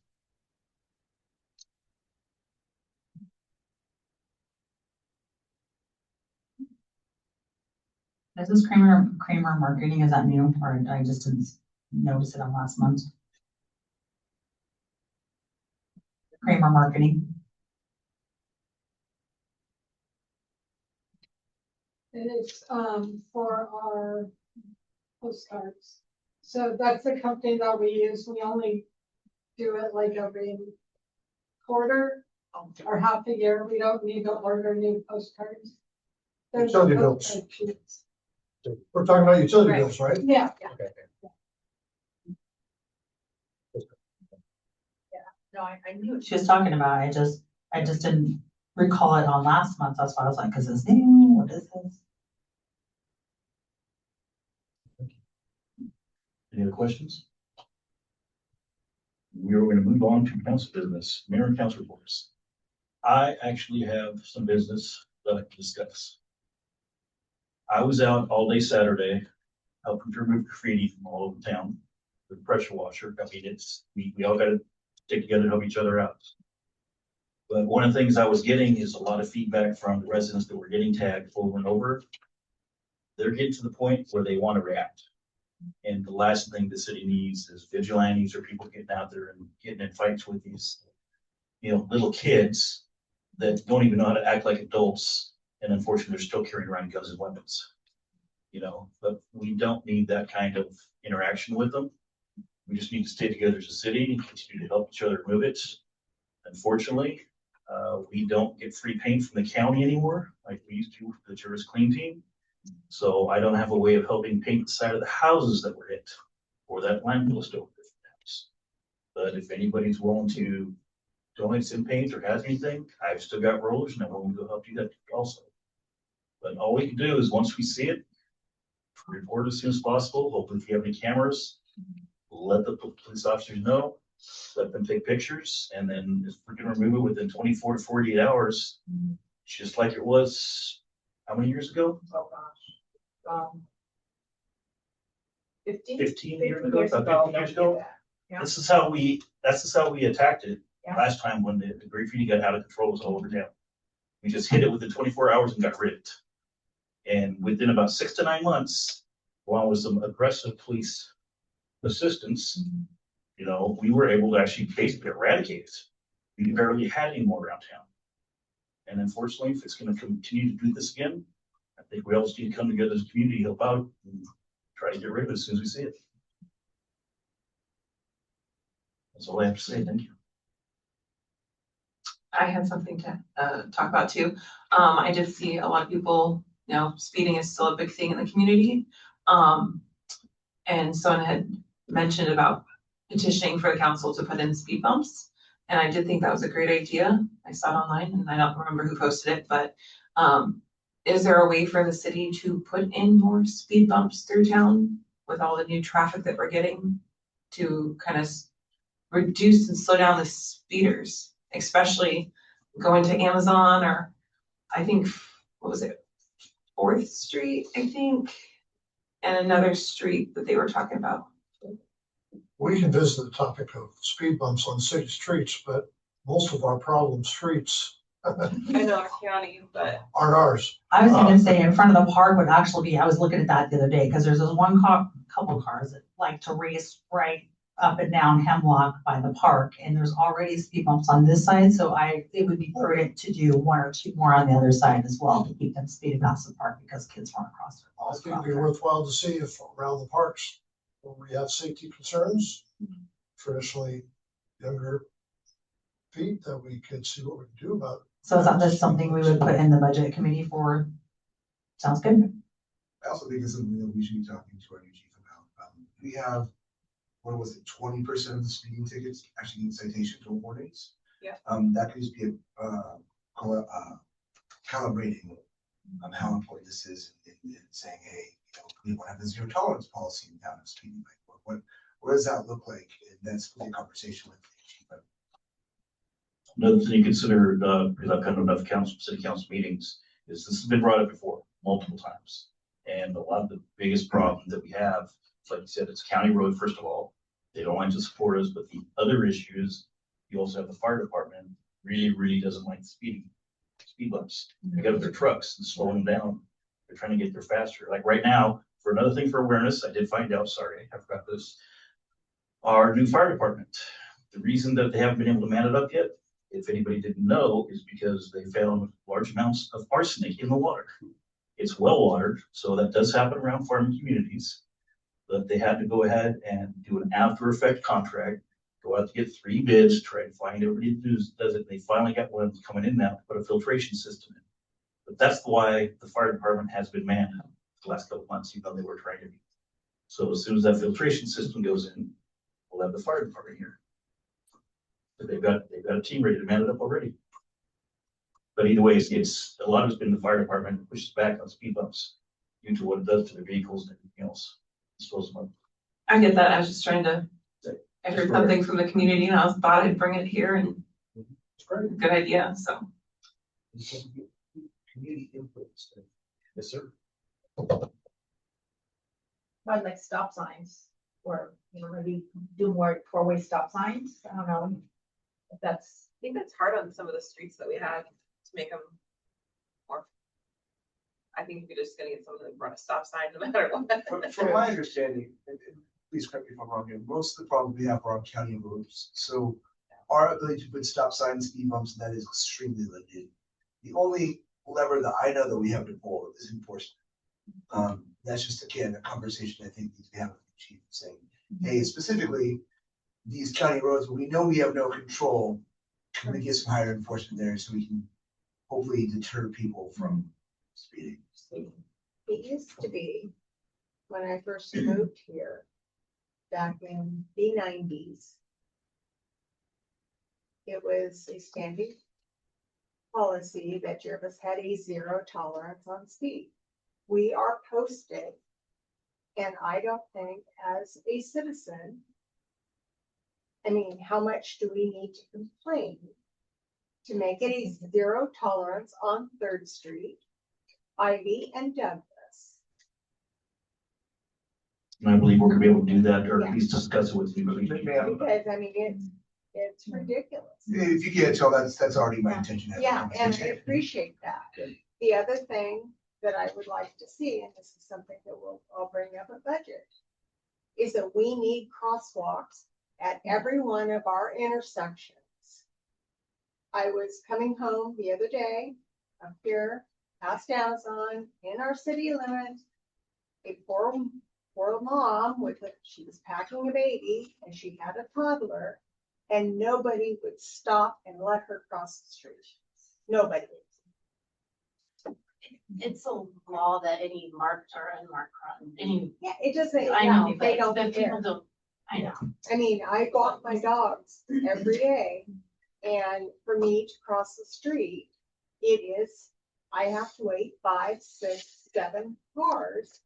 Is this Kramer Marketing, is that new, or I just didn't notice it on last month? Kramer Marketing.
And it's for our postcards. So that's the company that we use. We only do it like every quarter or half a year. We don't need to order new postcards. There's
Utility bills. We're talking about utility bills, right?
Yeah.
Okay.
No, I knew it.
She was talking about, I just didn't recall it on last month, that's why I was like, is this new, what is this?
Any other questions? We're going to move on to council business, mayor and council reports. I actually have some business that I can discuss. I was out all day Saturday, helping to remove graffiti from all over town with pressure washer. I mean, we all got to stick together to help each other out. But one of the things I was getting is a lot of feedback from the residents that were getting tagged over and over. They're getting to the point where they want to react. And the last thing the city needs is vigilantes or people getting out there and getting in fights with these, little kids that don't even know how to act like adults. And unfortunately, they're still carrying around guns and weapons. But we don't need that kind of interaction with them. We just need to stay together as a city and continue to help each other move it. Unfortunately, we don't get free paint from the county anymore, like we used to with the Juris Clean team. So I don't have a way of helping paint the side of the houses that were hit, or that landfill still. But if anybody's willing to donate some paint or has anything, I've still got rollers and I'm willing to help you that also. But all we can do is once we see it, report as soon as possible. Hopefully, if you have any cameras, let the police officers know, let them take pictures, and then if we're going to remove it within 24 to 48 hours, just like it was, how many years ago?
Oh, gosh. 15
15 years
15
ago,
years
about
ago.
15 years ago.
Yeah.
This is how we attacked it
Yeah.
last time when the graffiti got out of control, was all over town. We just hit it within 24 hours and got rid of it. And within about 6 to 9 months, along with some aggressive police assistance, you know, we were able to actually basically eradicate it. We barely had any more around town. And unfortunately, if it's going to continue to do this again, I think we all just need to come together as a community, help out, and try to get rid of it as soon as we see it. That's all I have to say. Thank you.
I had something to talk about too. I did see a lot of people, you know, speeding is still a big thing in the community. And someone had mentioned about petitioning for the council to put in speed bumps. And I did think that was a great idea. I saw it online and I don't remember who posted it, but is there a way for the city to put in more speed bumps through town with all the new traffic that we're getting to kind of reduce and slow down the speeders, especially going to Amazon or I think, what was it? 4th Street, I think, and another street that they were talking about.
We can visit the topic of speed bumps on city streets, but most of our problem streets
I know our county, but
aren't ours.
I was gonna say in front of the park would actually be, I was looking at that the other day, because there's this one couple cars that like to race right up and down Hemlock by the park, and there's already speed bumps on this side, so it would be prudent to do 1 or 2 more on the other side as well to keep them speeding past the park because kids run across their
I
balls.
think it'd be worthwhile to see if around the parks, where we have safety concerns, traditionally younger feet, that we could see what we can do about it.
So is that something we would put in the budget committee for? Sounds good.
I also think it's something that we should be talking to our new chief about. We have, what was it, 20% of the speeding tickets actually need citation to warnings.
Yeah.
That could just be calibrating on how important this is in saying, hey, you know, we want to have a zero tolerance policy in town of speeding. Like, what does that look like? And that's a conversation with the chief.
Another thing to consider, because I've come to enough city council meetings, is this has been brought up before, multiple times. And a lot of the biggest problem that we have, like you said, it's a county road, first of all. They don't like to support us, but the other issues, you also have the fire department really doesn't like speed bumps. They got their trucks and slowing them down. They're trying to get there faster. Like right now, for another thing for awareness, I did find out, sorry, I forgot this. Our new fire department, the reason that they haven't been able to man it up yet, if anybody didn't know, is because they found large amounts of arsenic in the water. It's well watered, so that does happen around farming communities. But they had to go ahead and do an after effect contract, go out to get 3 bids, try to find everybody who does it. They finally got one coming in now to put a filtration system in. But that's why the fire department has been manned the last couple of months, even though they were trying to be. So as soon as that filtration system goes in, we'll have the fire department here. But they've got a team ready to man it up already. But either way, it's a lot of it's been the fire department that pushes back on speed bumps due to what it does to their vehicles and everything else.
I get that. I was just trying to, I heard something from the community and I thought I'd bring it here and good idea, so.
Community input.
Yes, sir.
I'd like stop signs, or, you know, maybe do more 4-way stop signs. I don't know if that's.
I think that's hard on some of the streets that we had to make them more. I think if you're just gonna get someone to run a stop sign no matter what.
From my understanding, and please correct me if I'm wrong here, most of the problems we have are on county roads. So our ability to put stop signs, speed bumps, that is extremely limited. The only lever that I know that we have to pull is enforcement. That's just, again, a conversation I think needs to be had with the chief, saying, hey, specifically, these county roads, where we know we have no control, can we get some higher enforcement there so we can hopefully deter people from speeding?
It used to be, when I first moved here, back in the 90s, it was a standing policy that Jervis had a 0 tolerance on speed. We are posted, and I don't think as a citizen, I mean, how much do we need to complain to make it a 0 tolerance on 3rd Street, Ivy and Douglas.
And I believe we're gonna be able to do that, or at least discuss it with you.
Because I mean, it's ridiculous.
If you can't tell, that's already my intention.
Yeah, and I appreciate that. The other thing that I would like to see, and this is something that I'll bring up at budget, is that we need crosswalks at every one of our intersections. I was coming home the other day up here, past Amazon, in our city limits. A poor mom she was packing a baby and she had a toddler, and nobody would stop and let her cross the street. Nobody.
It's a law that any marked or unmarked, any,
Yeah, it doesn't,
I know,
they
but
don't
the
care.
people don't, I know.
I mean, I walk my dogs every day, and for me to cross the street, I have to wait 5, 6, 7 cars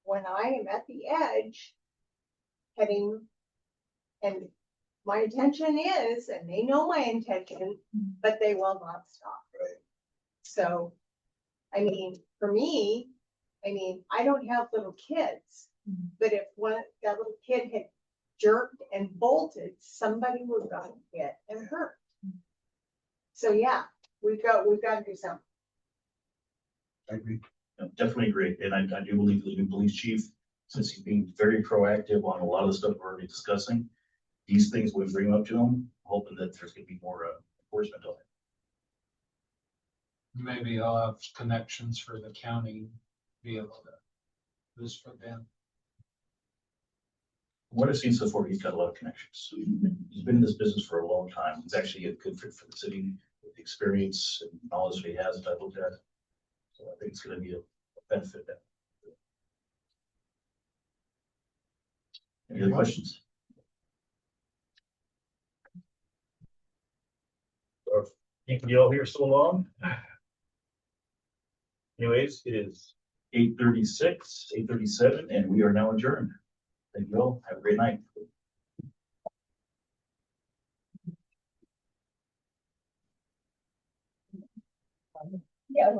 when I am at the edge heading, and my intention is, and they know my intention, but they will not stop. So, I mean, for me, I don't have little kids, but if that little kid had jerked and bolted, somebody would have gotten hit and hurt. So yeah, we've got to do something.
I agree.
Definitely agree, and I do believe the new police chief, since he's being very proactive on a lot of the stuff we're already discussing, these things we bring up to him, hoping that there's gonna be more enforcement on it.
Maybe I'll have connections for the county, be able to boost for them.
What I've seen so far, he's got a lot of connections. He's been in this business for a long time. He's actually a good fit for the city with the experience and knowledge that he has that I looked at. So I think it's gonna be a benefit there. Any other questions? Keeping you all here so long. Anyways, it is 8:36, 8:37, and we are now adjourned. Thank you all. Have a great night.
Yeah.